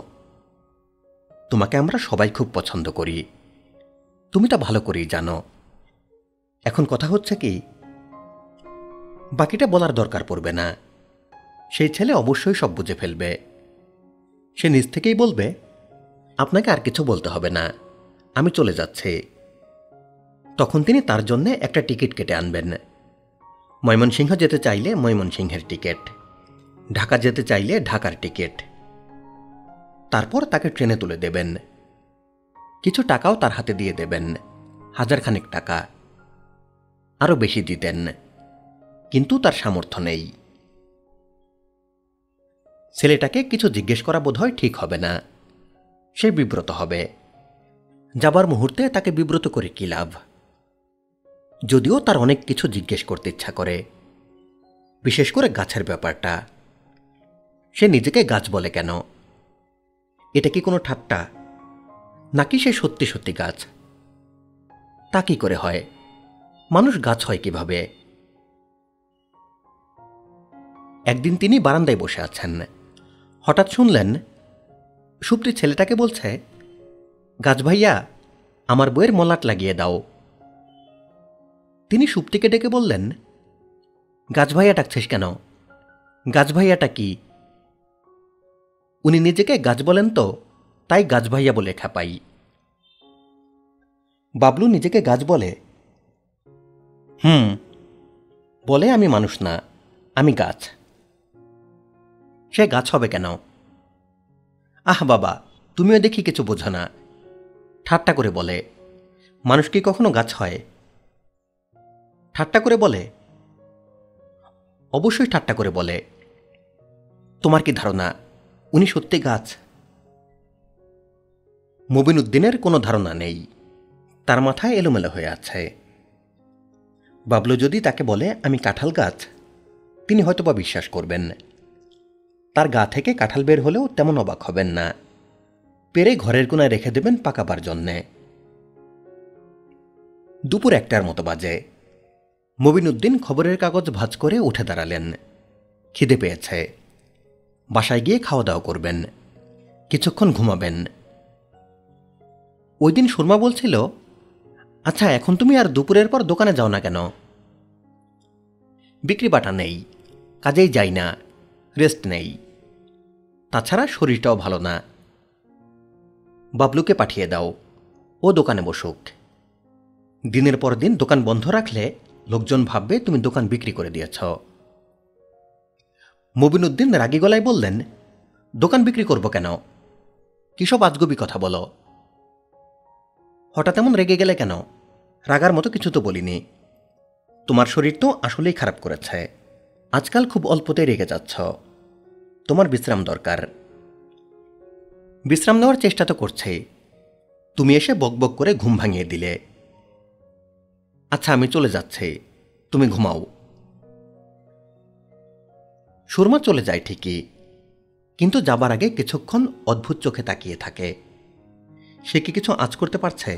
তোমাকে আমরা সবাই খুব পছন্দ করি, তুমি তা ভালো করেই জানো। এখন কথা হচ্ছে কি, বাকিটা বলার দরকার পড়বে না। সেই ছেলে অবশ্যই সব বুঝে ফেলবে। সে নিজ থেকেই বলবে, আপনাকে আর কিছু বলতে হবে না, আমি চলে যাচ্ছি। তখন তিনি তার জন্য একটা টিকিট কেটে আনবেন। ময়মনসিংহ যেতে চাইলে ময়মনসিংহের টিকিট, ঢাকা যেতে চাইলে ঢাকার টিকিট। তারপর তাকে ট্রেনে তুলে দেবেন। কিছু টাকাও তার হাতে দিয়ে দেবেন, 1000 টাকা। আরও বেশি দিতেন, কিন্তু তার সামর্থ্য নেই। ছেলেটাকে কিছু জিজ্ঞেস করা বোধহয় ঠিক হবে না, সে বিব্রত হবে। যাবার মুহূর্তে তাকে বিব্রত করে কি লাভ? যদিও তার অনেক কিছু জিজ্ঞেস করতে ইচ্ছা করে, বিশেষ করে গাছের ব্যাপারটা। সে নিজেকে গাছ বলে কেন? এটা কি কোনো ঠাট্টা, নাকি সে সত্যি সত্যি গাছ? তা কি করে হয়? মানুষ গাছ হয় কিভাবে? একদিন তিনি বারান্দায় বসে আছেন, হঠাৎ শুনলেন সুপ্তি ছেলেটাকে বলছে, গাছ ভাইয়া, আমার বইয়ের মলাট লাগিয়ে দাও। তিনি সুপ্তিকে ডেকে বললেন, গাছ ভাইয়া ডাকছিস কেন? গাছ ভাইয়াটা কি? উনি নিজেকে গাছ বলেন তো, তাই গাছ ভাইয়া বলে খেপাই। বাবলু নিজেকে গাছ বলে? বলে আমি মানুষ না, আমি গাছ। সে গাছ হবে কেন? আহ বাবা, তুমিও দেখি কিছু বোঝো না। ঠাট্টা করে বলে, মানুষ কি কখনো গাছ হয়? ঠাট্টা করে বলে? অবশ্যই ঠাট্টা করে বলে। তোমার কি ধারণা উনি সত্যি গাছ? মবিন উদ্দিনের কোনো ধারণা নেই, তার মাথায় এলোমেলো হয়ে আছে। বাবলু যদি তাকে বলে আমি কাঁঠাল গাছ, তিনি হয়তোবা বিশ্বাস করবেন। তার গা থেকে কাঁঠাল বের হলেও তেমন অবাক হবেন না। পেরে ঘরের কোনায় রেখে দেবেন পাকাবার জন্যে। দুপুর 1টার মতো বাজে। মবিন উদ্দিন খবরের কাগজ ভাঁজ করে উঠে দাঁড়ালেন। খিদে পেয়েছে, বাসায় গিয়ে খাওয়া দাওয়া করবেন, কিছুক্ষণ ঘুমাবেন। ওই দিন সুরমা বলছিল, আচ্ছা এখন তুমি আর দুপুরের পর দোকানে যাও না কেন? বিক্রি বাটা নেই, কাজেই যাই না, রেস্ট নেই। তাছাড়া শরীরটাও ভালো না। বাবলুকে পাঠিয়ে দাও, ও দোকানে বসুক। দিনের পর দিন দোকান বন্ধ রাখলে লোকজন ভাববে তুমি দোকান বিক্রি করে দিয়েছ। মবিন উদ্দিন রাগী গলায় বললেন, দোকান বিক্রি করব কেন? কিসব আজগুবি কথা বলো। হঠাৎ এমন রেগে গেলে কেন? রাগার মতো কিছু তো বলিনি। তোমার শরীর তো আসলেই খারাপ করেছে। আজকাল খুব অল্পতেই রেগে যাচ্ছ। তোমার বিশ্রাম দরকার। বিশ্রাম নেওয়ার চেষ্টা তো করছে, তুমি এসে বকবক করে ঘুম ভাঙিয়ে দিলে। আচ্ছা আমি চলে যাচ্ছি, তুমি ঘুমাও। সুরমা চলে যায় ঠিকই, কিন্তু যাবার আগে কিছুক্ষণ অদ্ভুত চোখে তাকিয়ে থাকে। সে কি কিছু আঁচ করতে পারছে?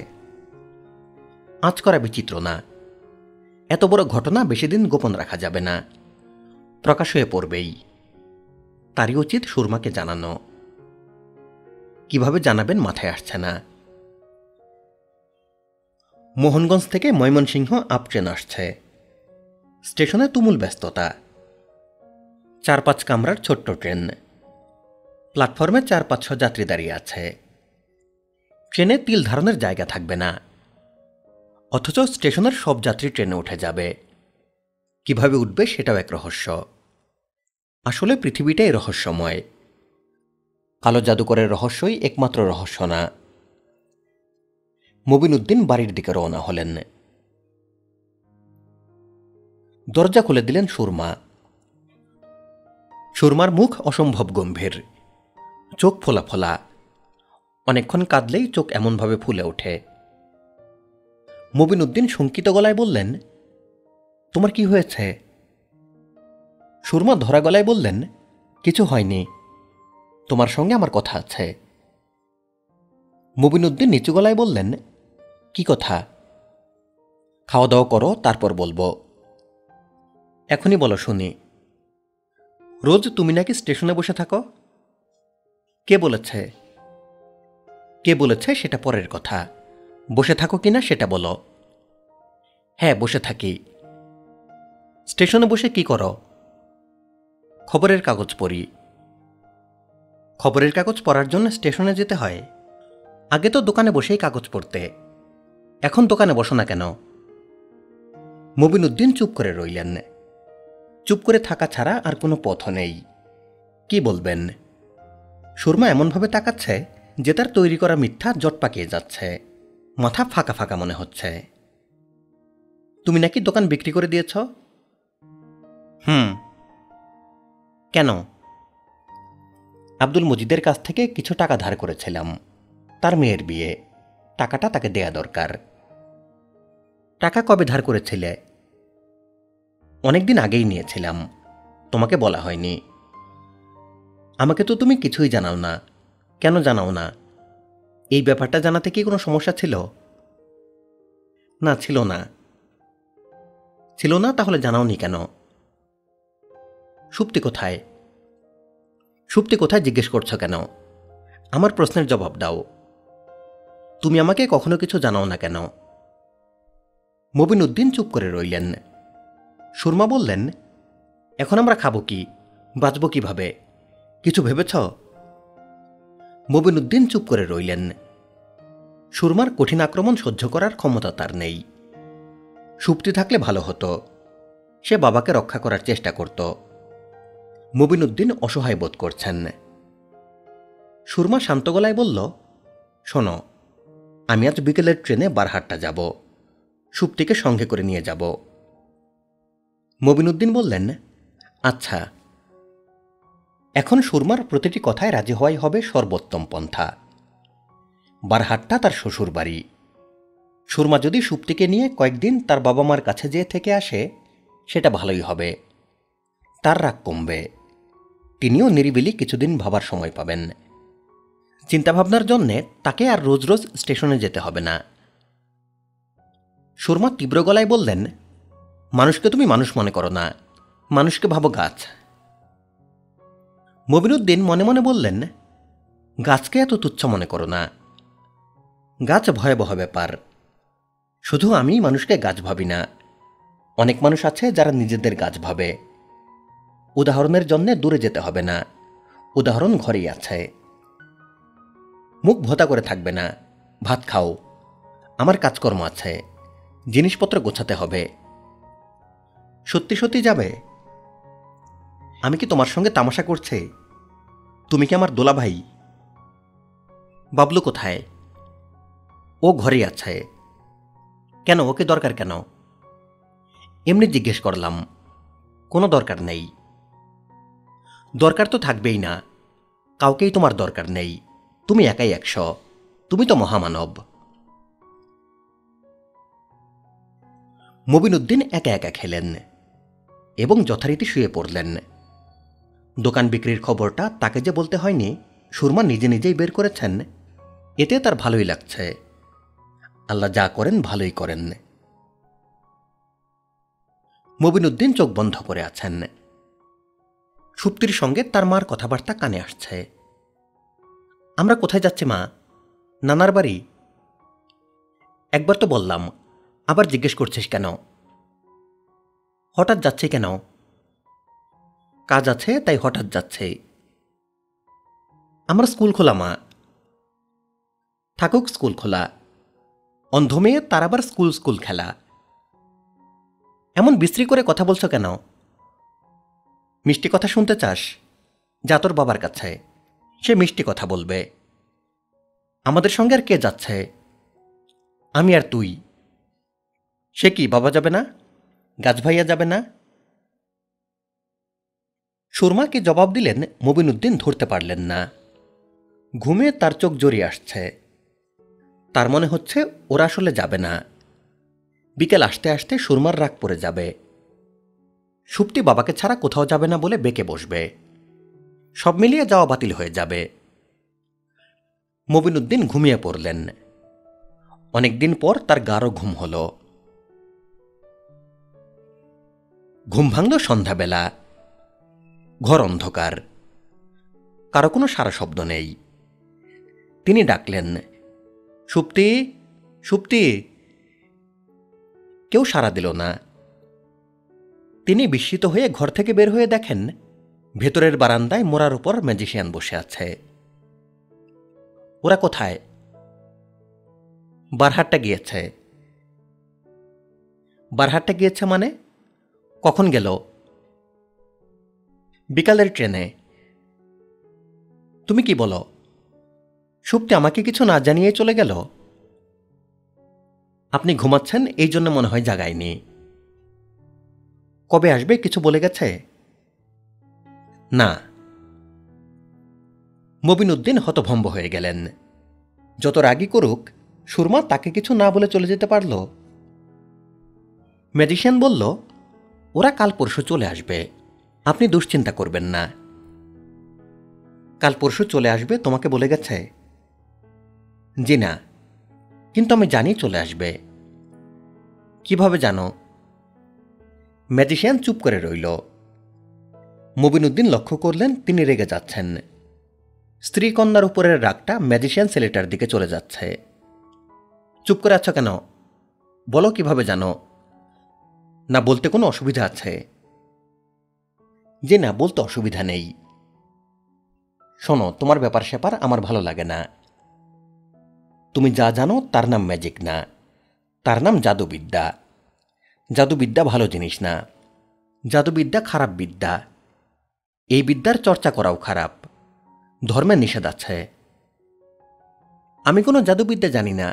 আঁচ করা বিচিত্র না। এত বড় ঘটনা বেশি দিন গোপন রাখা যাবে না, প্রকাশ হয়ে পড়বেই। তারই উচিত সুরমাকে জানানো। কিভাবে জানাবেন মাথায় আসছে না। মোহনগঞ্জ থেকে ময়মনসিংহ আপ ট্রেন আসছে। স্টেশনে তুমুল ব্যস্ততা। 4-5 কামরার ছোট্ট ট্রেন। প্ল্যাটফর্মে 4-500 যাত্রী দাঁড়িয়ে আছে। ট্রেনে তিল ধারণের জায়গা থাকবে না, অথচ স্টেশনের সব যাত্রী ট্রেনে উঠে যাবে। কিভাবে উঠবে সেটাও এক রহস্য। আসলে পৃথিবীটাই রহস্যময়। কালো জাদুকরের রহস্যই একমাত্র রহস্য না। মবিন উদ্দিন বাড়ির দিকে রওনা হলেন। দরজা খুলে দিলেন সুরমা। সুরমার মুখ অসম্ভব গম্ভীর, চোখ ফোলা ফোলা। অনেকক্ষণ কাঁদলেই চোখ এমনভাবে ফুলে ওঠে। মবিন উদ্দিন শঙ্কিত গলায় বললেন, তোমার কি হয়েছে? সুরমা ধরা গলায় বললেন, কিছু হয়নি, তোমার সঙ্গে আমার কথা আছে। মবিন উদ্দিন নিচু গলায় বললেন, কি কথা? খাওয়া দাওয়া করো, তারপর বলবো। এখনই বলো শুনি। রোজ তুমি নাকি স্টেশনে বসে থাকো? কে বলেছে? কে বলেছে সেটা পরের কথা, বসে থাকো কিনা সেটা বলো। হ্যাঁ বসে থাকি। স্টেশনে বসে কি করো? খবরের কাগজ পড়ি। খবরের কাগজ পড়ার জন্য স্টেশনে যেতে হয়? আগে তো দোকানে বসেই কাগজ পড়তে, এখন দোকানে বসো না কেন? মবিন উদ্দিন চুপ করে রইলেন। চুপ করে থাকা ছাড়া আর কোনো পথ নেই। কি বলবেন? সুরমা এমনভাবে তাকাচ্ছে যে তার তৈরি করা মিথ্যা জট পাকিয়ে যাচ্ছে। মাথা ফাঁকা ফাঁকা মনে হচ্ছে। তুমি নাকি দোকান বিক্রি করে দিয়েছ? কেন? আব্দুল মজিদের কাছ থেকে কিছু টাকা ধার করেছিলাম, তার মেয়ের বিয়ে, টাকাটা তাকে দেয়া দরকার। টাকা কবে ধার করেছিলে? অনেকদিন আগেই নিয়েছিলাম, তোমাকে বলা হয়নি। আমাকে তো তুমি কিছুই জানাও না। কেন জানাও না? এই ব্যাপারটা জানাতে কি কোনো সমস্যা ছিল? না ছিল না। ছিল না তাহলে জানাওনি কেন? সুপ্তি কোথায়? সুপ্তি কোথায় জিজ্ঞেস করছো কেন? আমার প্রশ্নের জবাব দাও। তুমি আমাকে কখনো কিছু জানাও না কেন? মবিন উদ্দিন চুপ করে রইলেন। সুরমা বললেন, এখন আমরা খাবো কি, বাঁচব কিভাবে, কিছু ভেবেছ? মবিন উদ্দিন চুপ করে রইলেন। সুরমার কঠিন আক্রমণ সহ্য করার ক্ষমতা তার নেই। সুপ্তি থাকলে ভালো হতো, সে বাবাকে রক্ষা করার চেষ্টা করত। মুবিনুদ্দিন অসহায় বোধ করছেন। সুরমা শান্ত গলায় বলল, শোনো, আমি আজ বিকেলের ট্রেনে বারহাট্টা যাব, সুপ্তিকে সঙ্গে করে নিয়ে যাব। মুবিনুদ্দিন বললেন, আচ্ছা। এখন সুরমার প্রতিটি কথায় রাজি হওয়াই হবে সর্বোত্তম পন্থা। বারহাট্টা তার শ্বশুর বাড়ি। সুরমা যদি সুপ্তিকে নিয়ে কয়েকদিন তার বাবা মার কাছে যেয়ে থেকে আসে, সেটা ভালোই হবে। তার রাগ কমবে, তিনিও নিরিবিলি কিছুদিন ভাবার সময় পাবেন। চিন্তাভাবনার জন্যে তাকে আর রোজ রোজ স্টেশনে যেতে হবে না। সুরমা তীব্র গলায় বললেন, মানুষকে তুমি মানুষ মনে করো না, মানুষকে ভাবো গাছ। মুবিনুদ্দিন মনে মনে বললেন, গাছকে এত তুচ্ছ মনে করো না। গাছ ভয়াবহ ব্যাপার। শুধু আমি মানুষকে গাছ ভাবি না, অনেক মানুষ আছে যারা নিজেদের গাছ ভাবে। উদাহরণের জন্য দূরে যেতে হবে না, উদাহরণ ঘরেই আছে। মুখ ভোতা করে থাকবে না, ভাত খাও। আমার কাজকর্ম আছে, জিনিসপত্র গোছাতে হবে। সত্যি সত্যি যাবে? আমি কি তোমার সঙ্গে তামাশা করছে? তুমি কি আমার দোলা ভাই? বাবলু কোথায়? ও ঘরেই আছে। কেন, ওকে দরকার কেন? এমনি জিজ্ঞেস করলাম, কোনো দরকার নেই। দরকার তো থাকবেই না, কাউকেই তোমার দরকার নেই। তুমি একাই 100, তুমি তো মহামানব। মুবিনুদ্দিন একা একা খেলেন এবং যথারীতি শুয়ে পড়লেন। দোকান বিক্রির খবরটা তাকে যে বলতে হয়নি, সুরমা নিজে নিজেই বের করেছেন, এতে তার ভালোই লাগছে। আল্লাহ যা করেন ভালোই করেন। মুবিনুদ্দিন চোখ বন্ধ করে আছেন। সুপ্তির সঙ্গে তার মার কথাবার্তা কানে আসছে। আমরা কোথায় যাচ্ছি মা? নানার বাড়ি। একবার তো বললাম, আবার জিজ্ঞেস করছিস কেন? হঠাৎ যাচ্ছে কেন? কাজ আছে তাই হঠাৎ যাচ্ছে। আমার স্কুল খোলা মা। থাকুক স্কুল খোলা, অন্ধ মেয়ে তার আবার স্কুল স্কুল খেলা। এমন বিশ্রী করে কথা বলছো কেন? মিষ্টি কথা শুনতে চাস? যা তোর বাবার কাছে, সে মিষ্টি কথা বলবে। আমাদের সঙ্গে আর কে যাচ্ছে? আমি আর তুই। সে কি বাবা যাবে না? গাছ ভাইয়া যাবে না? সুরমাকে জবাব দিলেন মুবিনুদ্দিন ধরতে পারলেন না। ঘুমে তার চোখ জড়িয়ে আসছে। তার মনে হচ্ছে ওরা আসলে যাবে না। বিকেল আসতে আসতে সুরমার রাগ পড়ে যাবে। সুপ্তি বাবাকে ছাড়া কোথাও যাবে না বলে বেঁকে বসবে। সব মিলিয়ে যাওয়া বাতিল হয়ে যাবে। মুবিনুদ্দিন ঘুমিয়ে পড়লেন। অনেকদিন পর তার গাঢ় ঘুম হল। ঘুম ভাঙল সন্ধ্যাবেলা। ঘর অন্ধকার, কারো কোনো সারা শব্দ নেই। তিনি ডাকলেন, সুপ্তি, সুপ্তি। কেউ সাড়া দিল না। তিনি বিস্মিত হয়ে ঘর থেকে বের হয়ে দেখেন, ভেতরের বারান্দায় মোড়ার উপর ম্যাজিশিয়ান বসে আছে। ওরা কোথায়? বারহাট্টা গিয়েছে। বারহাট্টা গিয়েছে মানে? কখন গেল? বিকালের ট্রেনে। তুমি কি বলো? সুপ্তি আমাকে কিছু না জানিয়ে চলে গেল? আপনি ঘুমাচ্ছেন, এই জন্য মনে হয় জাগায়নি। কবে আসবে কিছু বলে গেছে? না। মুবিনুদ্দিন হতভম্ব হয়ে গেলেন। যত রাগই করুক, সুরমা তাকে কিছু না বলে চলে যেতে পারল। ম্যাজিশিয়ান বলল, ওরা কাল পরশু চলে আসবে, আপনি দুশ্চিন্তা করবেন না। কাল পরশু চলে আসবে তোমাকে বলে গেছে? জি না, কিন্তু আমি জানি চলে আসবে। কিভাবে জানো? ম্যাজিশিয়ান চুপ করে রইল। মুবিনুদ্দিন লক্ষ্য করলেন তিনি রেগে যাচ্ছেন। স্ত্রী কন্যার উপরের রাগটা ম্যাজিশিয়ান ছেলেটার দিকে চলে যাচ্ছে। চুপ করে আছো কেন? বলো কিভাবে জানো? না বলতে কোনো অসুবিধা আছে? যে না, বলতে অসুবিধা নেই। শোনো, তোমার ব্যাপার স্যাপার আমার ভালো লাগে না। তুমি যা জানো তার নাম ম্যাজিক না, তার নাম জাদুবিদ্যা। জাদুবিদ্যা ভালো জিনিস না। জাদুবিদ্যা খারাপ বিদ্যা, এই বিদ্যার চর্চা করাও খারাপ, ধর্মে নিষেধ আছে। আমি কোনো জাদুবিদ্যা জানি না।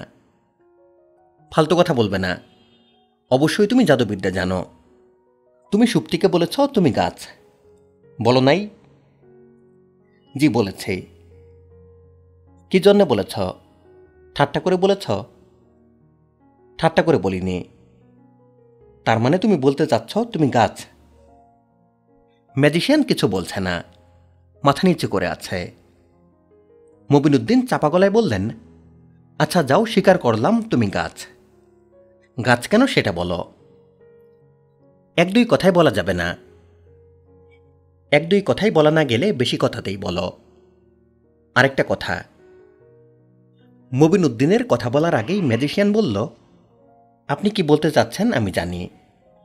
ফালতু কথা বলবে না, অবশ্যই তুমি জাদুবিদ্যা জানো। তুমি সুপ্তিকে বলেছ তুমি গাছ, বলো নাই? জি বলেছি। কি জন্যে বলেছ? ঠাট্টা করে বলেছ? ঠাট্টা করে বলিনি। তার মানে তুমি বলতে চাচ্ছ তুমি গাছ? ম্যাজিশিয়ান কিছু বলছে না, মাথা নিচু করে আছে। মবিনুদ্দিন চাপা গলায় বললেন, আচ্ছা যাও, স্বীকার করলাম তুমি গাছ। গাছ কেন সেটা বলো। এক দুই কথাই বলা যাবে না। এক দুই কথাই বলা না গেলে বেশি কথাতেই বলো। আরেকটা কথা। মবিনুদ্দিনের কথা বলার আগেই ম্যাজিশিয়ান বলল, আপনি কি বলতে চাচ্ছেন আমি জানি।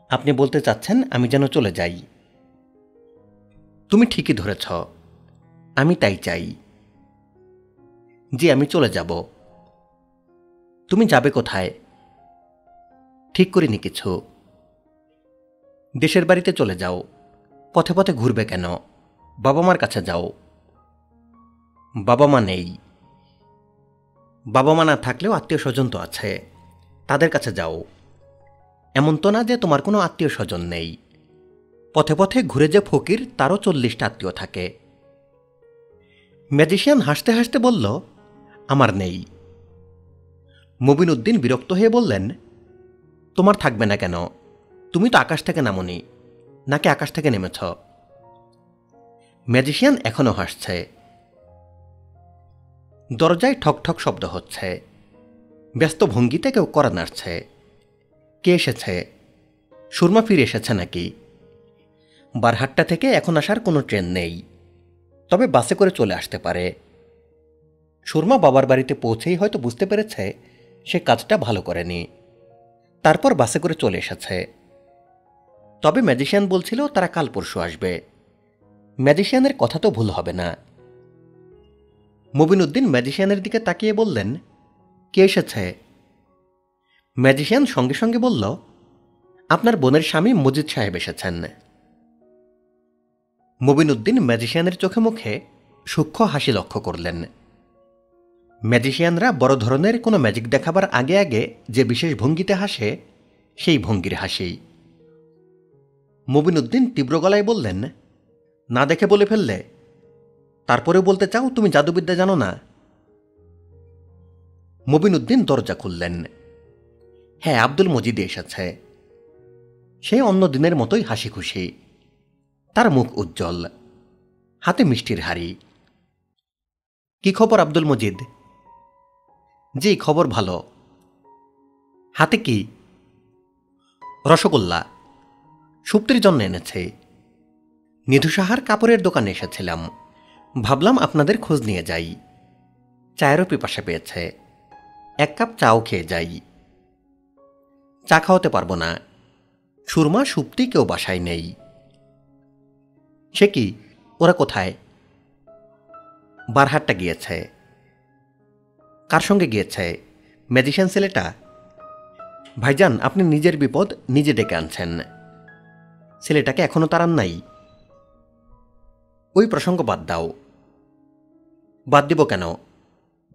আপনি বলতে চাচ্ছেন আমি যেন চলে যাই। তুমি ঠিকই ধরেছ, আমি তাই চাই। জি আমি চলে যাব। তুমি যাবে কোথায়? ঠিক করিনি কিছু। দেশের বাড়িতে চলে যাও। পথে পথে ঘুরবে কেন? বাবা মার কাছে যাও। বাবা মা নেই। বাবা মা না থাকলেও আত্মীয় স্বজন তো আছে, তাদের কাছে যাও। এমন তো না যে তোমার কোনো আত্মীয় স্বজন নেই। পথে পথে ঘুরে যে ফকির, তারও 40টা আত্মীয় থাকে। ম্যাজিশিয়ান হাসতে হাসতে বলল, আমার নেই। মবিনুদ্দিন বিরক্ত হয়ে বললেন, তোমার থাকবে না কেন? তুমি তো আকাশ থেকে নামনি, নাকি আকাশ থেকে নেমেছ? ম্যাজিশিয়ান এখনো হাসছে। দরজায় ঠক ঠক শব্দ হচ্ছে। ব্যস্ত ভঙ্গিতে কেউ কড়া নাড়ছে। কে এসেছে? সুরমা ফিরে এসেছে নাকি? বারহাট্টা থেকে এখন আসার কোনো ট্রেন নেই, তবে বাসে করে চলে আসতে পারে। সুরমা বাবার বাড়িতে পৌঁছেই হয়তো বুঝতে পেরেছে সে কাজটা ভালো করেনি, তারপর বাসে করে চলে এসেছে। তবে ম্যাজিশিয়ান বলছিল তারা কাল পরশু আসবে। ম্যাজিশিয়ানের কথা তো ভুল হবে না। মবিনুদ্দিন ম্যাজিশিয়ানের দিকে তাকিয়ে বললেন, কে এসেছে? ম্যাজিশিয়ান সঙ্গে সঙ্গে বলল, আপনার বোনের স্বামী মজিদ সাহেব এসেছেন। মবিনুদ্দিন ম্যাজিশিয়ানের চোখে মুখে সূক্ষ্ম হাসি লক্ষ্য করলেন। ম্যাজিশিয়ানরা বড় ধরনের কোনো ম্যাজিক দেখাবার আগে আগে যে বিশেষ ভঙ্গিতে হাসে, সেই ভঙ্গির হাসি। মবিনুদ্দিন তীব্র গলায় বললেন, না দেখে বলে ফেললে? তারপরে বলতে চাও তুমি জাদুবিদ্যা জানো না? মবিনুদ্দিন দরজা খুললেন। হ্যাঁ, আব্দুল মজিদ এসেছে। সে অন্য দিনের মতোই হাসি খুশি, তার মুখ উজ্জ্বল, হাতে মিষ্টির হাড়ি। কি খবর আব্দুল মজিদ? জি খবর ভালো। হাতে কি? রসগোল্লা, সুপ্তির জন্য এনেছে। নিধু সাহার কাপড়ের দোকানে এসেছিলাম, ভাবলাম আপনাদের খোঁজ নিয়ে যাই। চায়েরও পিপাসা পেয়েছে, এক কাপ চাও খেয়ে যাই। চা খাওয়াতে পারবো না, সুরমা সুপ্তি কেউ বাসায় নেই। সে কি, ওরা কোথায়? বারহাট্টা গিয়েছে। কার সঙ্গে গিয়েছে? ম্যাজিশিয়ান ছেলেটা? ভাইজান, আপনি নিজের বিপদ নিজে ডেকে আনছেন। ছেলেটাকে এখনো তাড়ান নাই? ওই প্রসঙ্গ বাদ দাও। বাদ দিব কেন?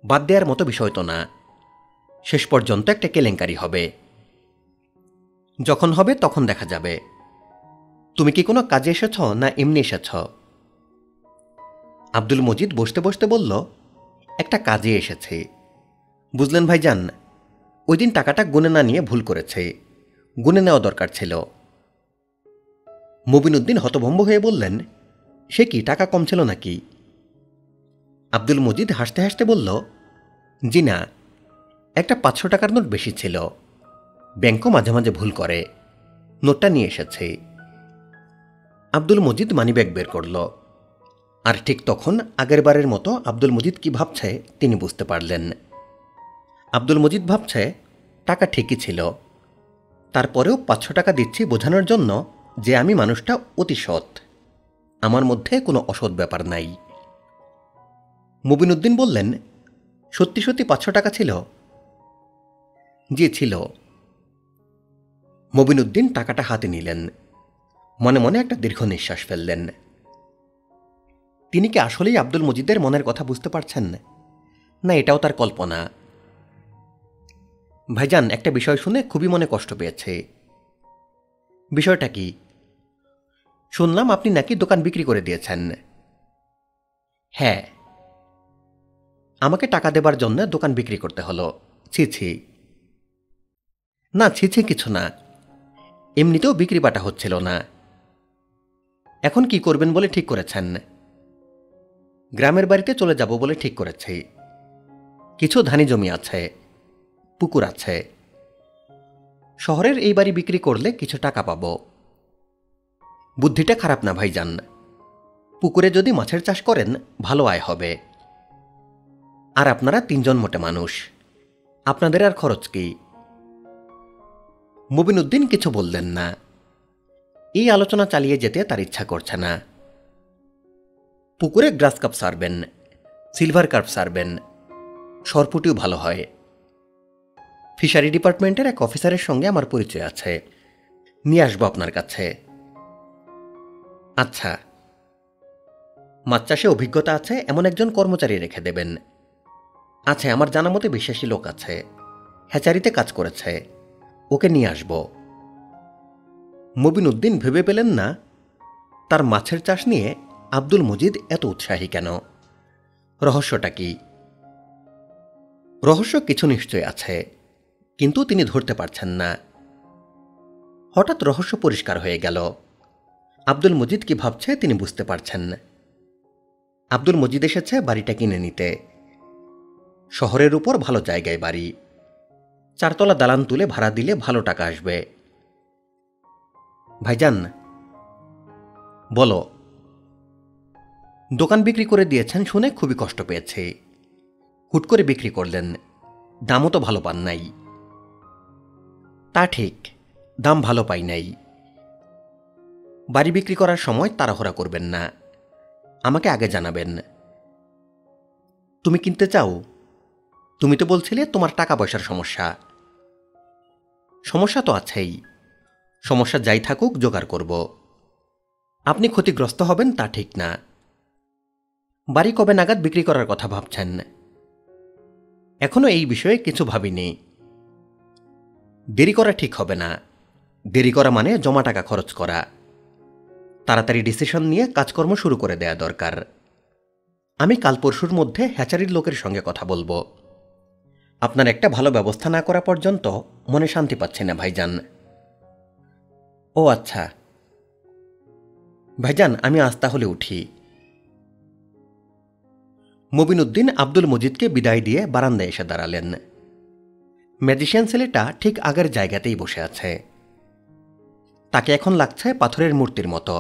বাদ দেওয়ার মতো বিষয় তো না। শেষ পর্যন্ত একটা কেলেঙ্কারি হবে। যখন হবে তখন দেখা যাবে। তুমি কি কোনো কাজে এসেছ না এমনি এসেছ? আব্দুল মজিদ বসতে বসতে বলল, একটা কাজে এসেছে। বুঝলেন ভাইজান, ওই দিন টাকাটা গুনে না নিয়ে ভুল করেছে, গুনে নেওয়া দরকার ছিল। মবিনুদ্দিন হতভম্ব হয়ে বললেন, সে কি, টাকা কম ছিল নাকি? আব্দুল মজিদ হাসতে হাসতে বলল, জি না, একটা 500 টাকার নোট বেশি ছিল। ব্যাংকও মাঝে মাঝে ভুল করে, নোটটা নিয়ে এসেছে। আব্দুল মজিদ মানিব্যাগ বের করল। আর ঠিক তখন আগের বারের মতো আব্দুল মজিদ কি ভাবছে তিনি বুঝতে পারলেন। আব্দুল মজিদ ভাবছে টাকা ঠিকই ছিল, তারপরেও 500 টাকা দিচ্ছি বোঝানোর জন্য যে আমি মানুষটা অতি সৎ, আমার মধ্যে কোনো অসৎ ব্যাপার নাই। মুবিনুদ্দিন বললেন, সত্যি সত্যি 500 টাকা ছিল? জি ছিল। মবিনুদ্দিন টাকাটা হাতে নিলেন, মনে মনে একটা দীর্ঘ নিঃশ্বাস ফেললেন। তিনি কি আসলেই আব্দুল মজিদের মনের কথা বুঝতে পারছেন, না এটাও তার কল্পনা? ভাইজান, একটা বিষয় শুনে খুবই মনে কষ্ট পেয়েছে। বিষয়টা কি? শুনলাম আপনি নাকি দোকান বিক্রি করে দিয়েছেন। হ্যাঁ। আমাকে টাকা দেবার জন্য দোকান বিক্রি করতে হলো? ছি ছি। না, ছি ছি কিছু না, এমনিতেও বিক্রি বাটা হচ্ছিল না। এখন কি করবেন বলে ঠিক করেছেন? গ্রামের বাড়িতে চলে যাব বলে ঠিক করেছি। কিছু ধানি জমি আছে, পুকুর আছে। শহরের এই বাড়ি বিক্রি করলে কিছু টাকা পাব। বুদ্ধিটা খারাপ না ভাইজান। পুকুরে যদি মাছের চাষ করেন ভালো আয় হবে। আর আপনারা 3 জন মোটে মানুষ, আপনাদের আর খরচ কি? মুবিনুদ্দিন কিছু বললেন না। এই আলোচনা চালিয়ে যেতে তার ইচ্ছা করছে না। পুকুরে গ্রাস কাপ সারবেন, সিলভার কার্প সারবেন, সরপুটিও ভালো হয়। ফিশারি ডিপার্টমেন্টের এক অফিসারের সঙ্গে আমার পরিচয় আছে, নিয়ে আসবো আপনার কাছে। আচ্ছা। মাছ চাষে অভিজ্ঞতা আছে এমন একজন কর্মচারী রেখে দেবেন। আচ্ছা, আমার জানা মতে বিশ্বাসী লোক আছে, হ্যাচারিতে কাজ করেছে, ওকে নিয়ে আসব। মুবিনুদ্দিন ভেবে পেলেন না তার মাছের চাষ নিয়ে আব্দুল মজিদ এত উৎসাহী কেন। রহস্যটা কি? রহস্য কিছু নিশ্চয় আছে, কিন্তু তিনি ধরতে পারছেন না। হঠাৎ রহস্য পরিষ্কার হয়ে গেল। আব্দুল মজিদ কি ভাবছে তিনি বুঝতে পারছেন না। আব্দুল মজিদ এসেছে বাড়িটা কিনে নিতে। শহরের উপর ভালো জায়গায় বাড়ি, 4 তলা দালান তুলে ভাড়া দিলে ভালো টাকা আসবে। ভাইজান বলো। দোকান বিক্রি করে দিয়েছেন শুনে খুবই কষ্ট পেয়েছে। হুট করে বিক্রি করলেন, দামও তো ভালো পান নাই। তা ঠিক, দাম ভালো পাই নাই। বাড়ি বিক্রি করার সময় তাড়াহুড়া করবেন না, আমাকে আগে জানাবেন। তুমি কিনতে চাও? তুমি তো বলছিলে তোমার টাকা পয়সার সমস্যা। সমস্যা তো আছেই, সমস্যা যাই থাকুক জোগাড় করব। আপনি ক্ষতিগ্রস্ত হবেন তা ঠিক না। বাড়ি কবে নাগাদ বিক্রি করার কথা ভাবছেন? এখনো এই বিষয়ে কিছু ভাবিনি। দেরি করা ঠিক হবে না। দেরি করা মানে জমা টাকা খরচ করা। তাড়াতাড়ি ডিসিশন নিয়ে কাজকর্ম শুরু করে দেয়া দরকার। আমি কাল পরশুর মধ্যে হ্যাচারির লোকের সঙ্গে কথা বলবো। আপনার একটা ভালো ব্যবস্থা না করা পর্যন্ত মনে শান্তি পাচ্ছি না ভাইজান। ও আচ্ছা ভাইজান, আমি আজ তাহলে উঠি। মুবিনুদ্দিন আব্দুল মজিদকে বিদায় দিয়ে বারান্দায় এসে দাঁড়ালেন। ম্যাজিশিয়ান ছেলেটা ঠিক আগের জায়গাতেই বসে আছে। তাকে এখন লাগছে পাথরের মূর্তির মতো।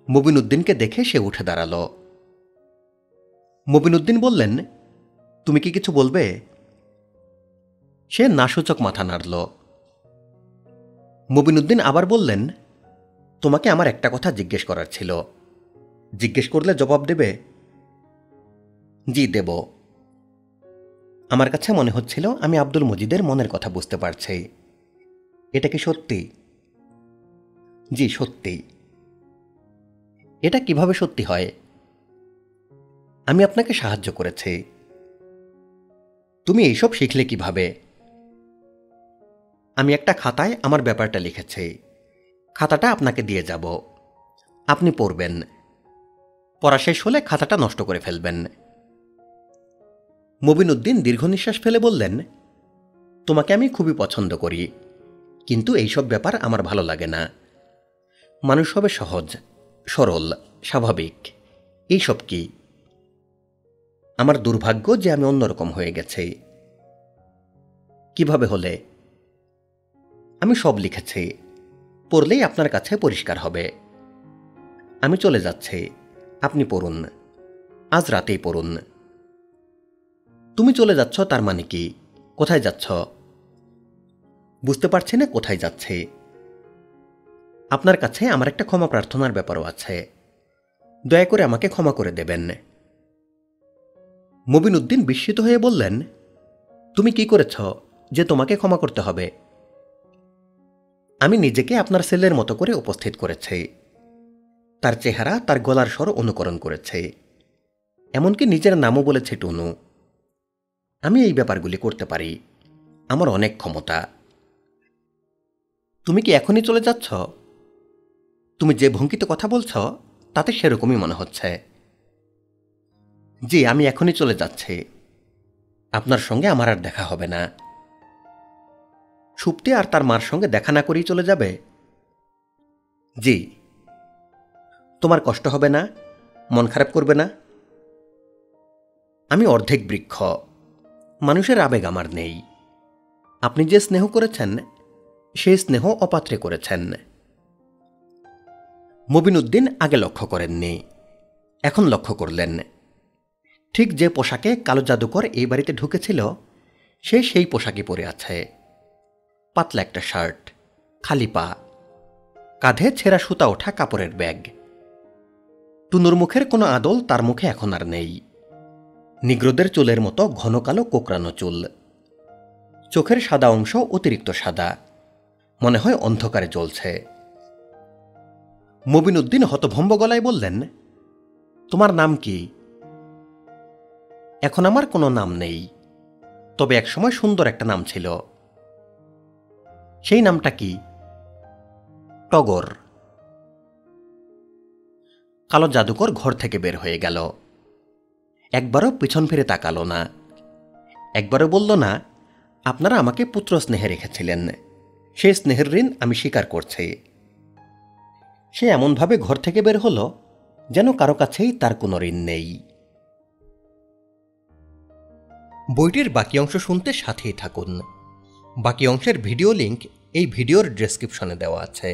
মুবিনুদ্দিনকে দেখে সে উঠে দাঁড়াল। মুবিনুদ্দিন বললেন, তুমি কি কিছু বলবে? সে নাসূচক মাথা নাড়ল। মুবিনুদ্দিন আবার বললেন, তোমাকে আমার একটা কথা জিজ্ঞেস করার ছিল। জিজ্ঞেস করলে জবাব দেবে? জি দেব। আমার কাছে মনে হচ্ছিল আমি আব্দুল মজিদের মনের কথা বুঝতে পারছি। এটা কি সত্যি? জি সত্যি। এটা কিভাবে সত্যি হয়? আমি আপনাকে সাহায্য করেছি। তুমি এইসব শিখলে কিভাবে? আমি একটা খাতায় আমার ব্যাপারটা লিখেছি, খাতাটা আপনাকে দিয়ে যাব। আপনি পড়বেন, পড়া শেষ হলে খাতাটা নষ্ট করে ফেলবেন। মুবিনুদ্দিন দীর্ঘ নিঃশ্বাস ফেলে বললেন, তোমাকে আমি খুবই পছন্দ করি, কিন্তু এইসব ব্যাপার আমার ভালো লাগে না। মানুষ হবে সহজ, সরল, স্বাভাবিক। এইসব কি? আমার দুর্ভাগ্য যে আমি অন্যরকম হয়ে গেছি। কিভাবে হলে? আমি সব লিখেছি, পড়লেই আপনার কাছে পরিষ্কার হবে। আমি চলে যাচ্ছি, আপনি পড়ুন, আজ রাতেই পড়ুন। তুমি চলে যাচ্ছ তার মানে কি? কোথায় যাচ্ছ? বুঝতে পারছি না কোথায় যাচ্ছি। আপনার কাছে আমার একটা ক্ষমা প্রার্থনার ব্যাপারও আছে, দয়া করে আমাকে ক্ষমা করে দেবেন। মুবিনুদ্দিন বিস্মিত হয়ে বললেন, তুমি কি করেছ যে তোমাকে ক্ষমা করতে হবে? আমি নিজেকে আপনার ছেলের মতো করে উপস্থিত করেছি। তার চেহারা, তার গলার স্বর অনুকরণ করেছে, এমনকি নিজের নামও বলেছে টুনু। আমি এই ব্যাপারগুলি করতে পারি, আমার অনেক ক্ষমতা। তুমি কি এখনই চলে যাচ্ছ? তুমি যে ভঙ্গিতে কথা বলছ তাতে সেরকমই মনে হচ্ছে। জি, আমি এখনই চলে যাচ্ছি। আপনার সঙ্গে আমার আর দেখা হবে না। সুপ্তি আর তার মার সঙ্গে দেখা না করেই চলে যাবে? জি। তোমার কষ্ট হবে না? মন খারাপ করবে না? আমি অর্ধেক বৃক্ষ, মানুষের আবেগ আমার নেই। আপনি যে স্নেহ করেছেন সেই স্নেহ অপাত্রে করেছেন। মবিনুদ্দিন আগে লক্ষ্য করেননি, এখন লক্ষ্য করলেন। ঠিক যে পোশাকে কালো জাদুকর এই বাড়িতে ঢুকেছিল সেই পোশাকই পরে আছে। পাতলা একটা শার্ট, খালি পা, কাঁধে ছেঁড়া সুতা ওঠা কাপড়ের ব্যাগ। টুনুর মুখের কোনো আদল তার মুখে এখন আর নেই। নিগ্রোদের চুলের মতো ঘন কালো কোকড়ানো চুল। চোখের সাদা অংশ অতিরিক্ত সাদা, মনে হয় অন্ধকারে জ্বলছে। মবিনুদ্দিন হতভম্ব গলায় বললেন, তোমার নাম কি? এখন আমার কোনো নাম নেই, তবে একসময় সুন্দর একটা নাম ছিল। সেই নামটা কি? টগর। কালো জাদুকর ঘর থেকে বের হয়ে গেল। একবারও পিছন ফিরে তাকালো না, একবারও বলল না, আপনারা আমাকে পুত্র স্নেহে রেখেছিলেন, সেই স্নেহের ঋণ আমি স্বীকার করছি। সে এমনভাবে ঘর থেকে বের হল যেন কারো কাছেই তার কোনো ঋণ নেই। বইটির বাকি অংশ শুনতে সাথেই থাকুন। বাকি অংশের ভিডিও লিংক এই ভিডিওর ডেসক্রিপশনে দেওয়া আছে।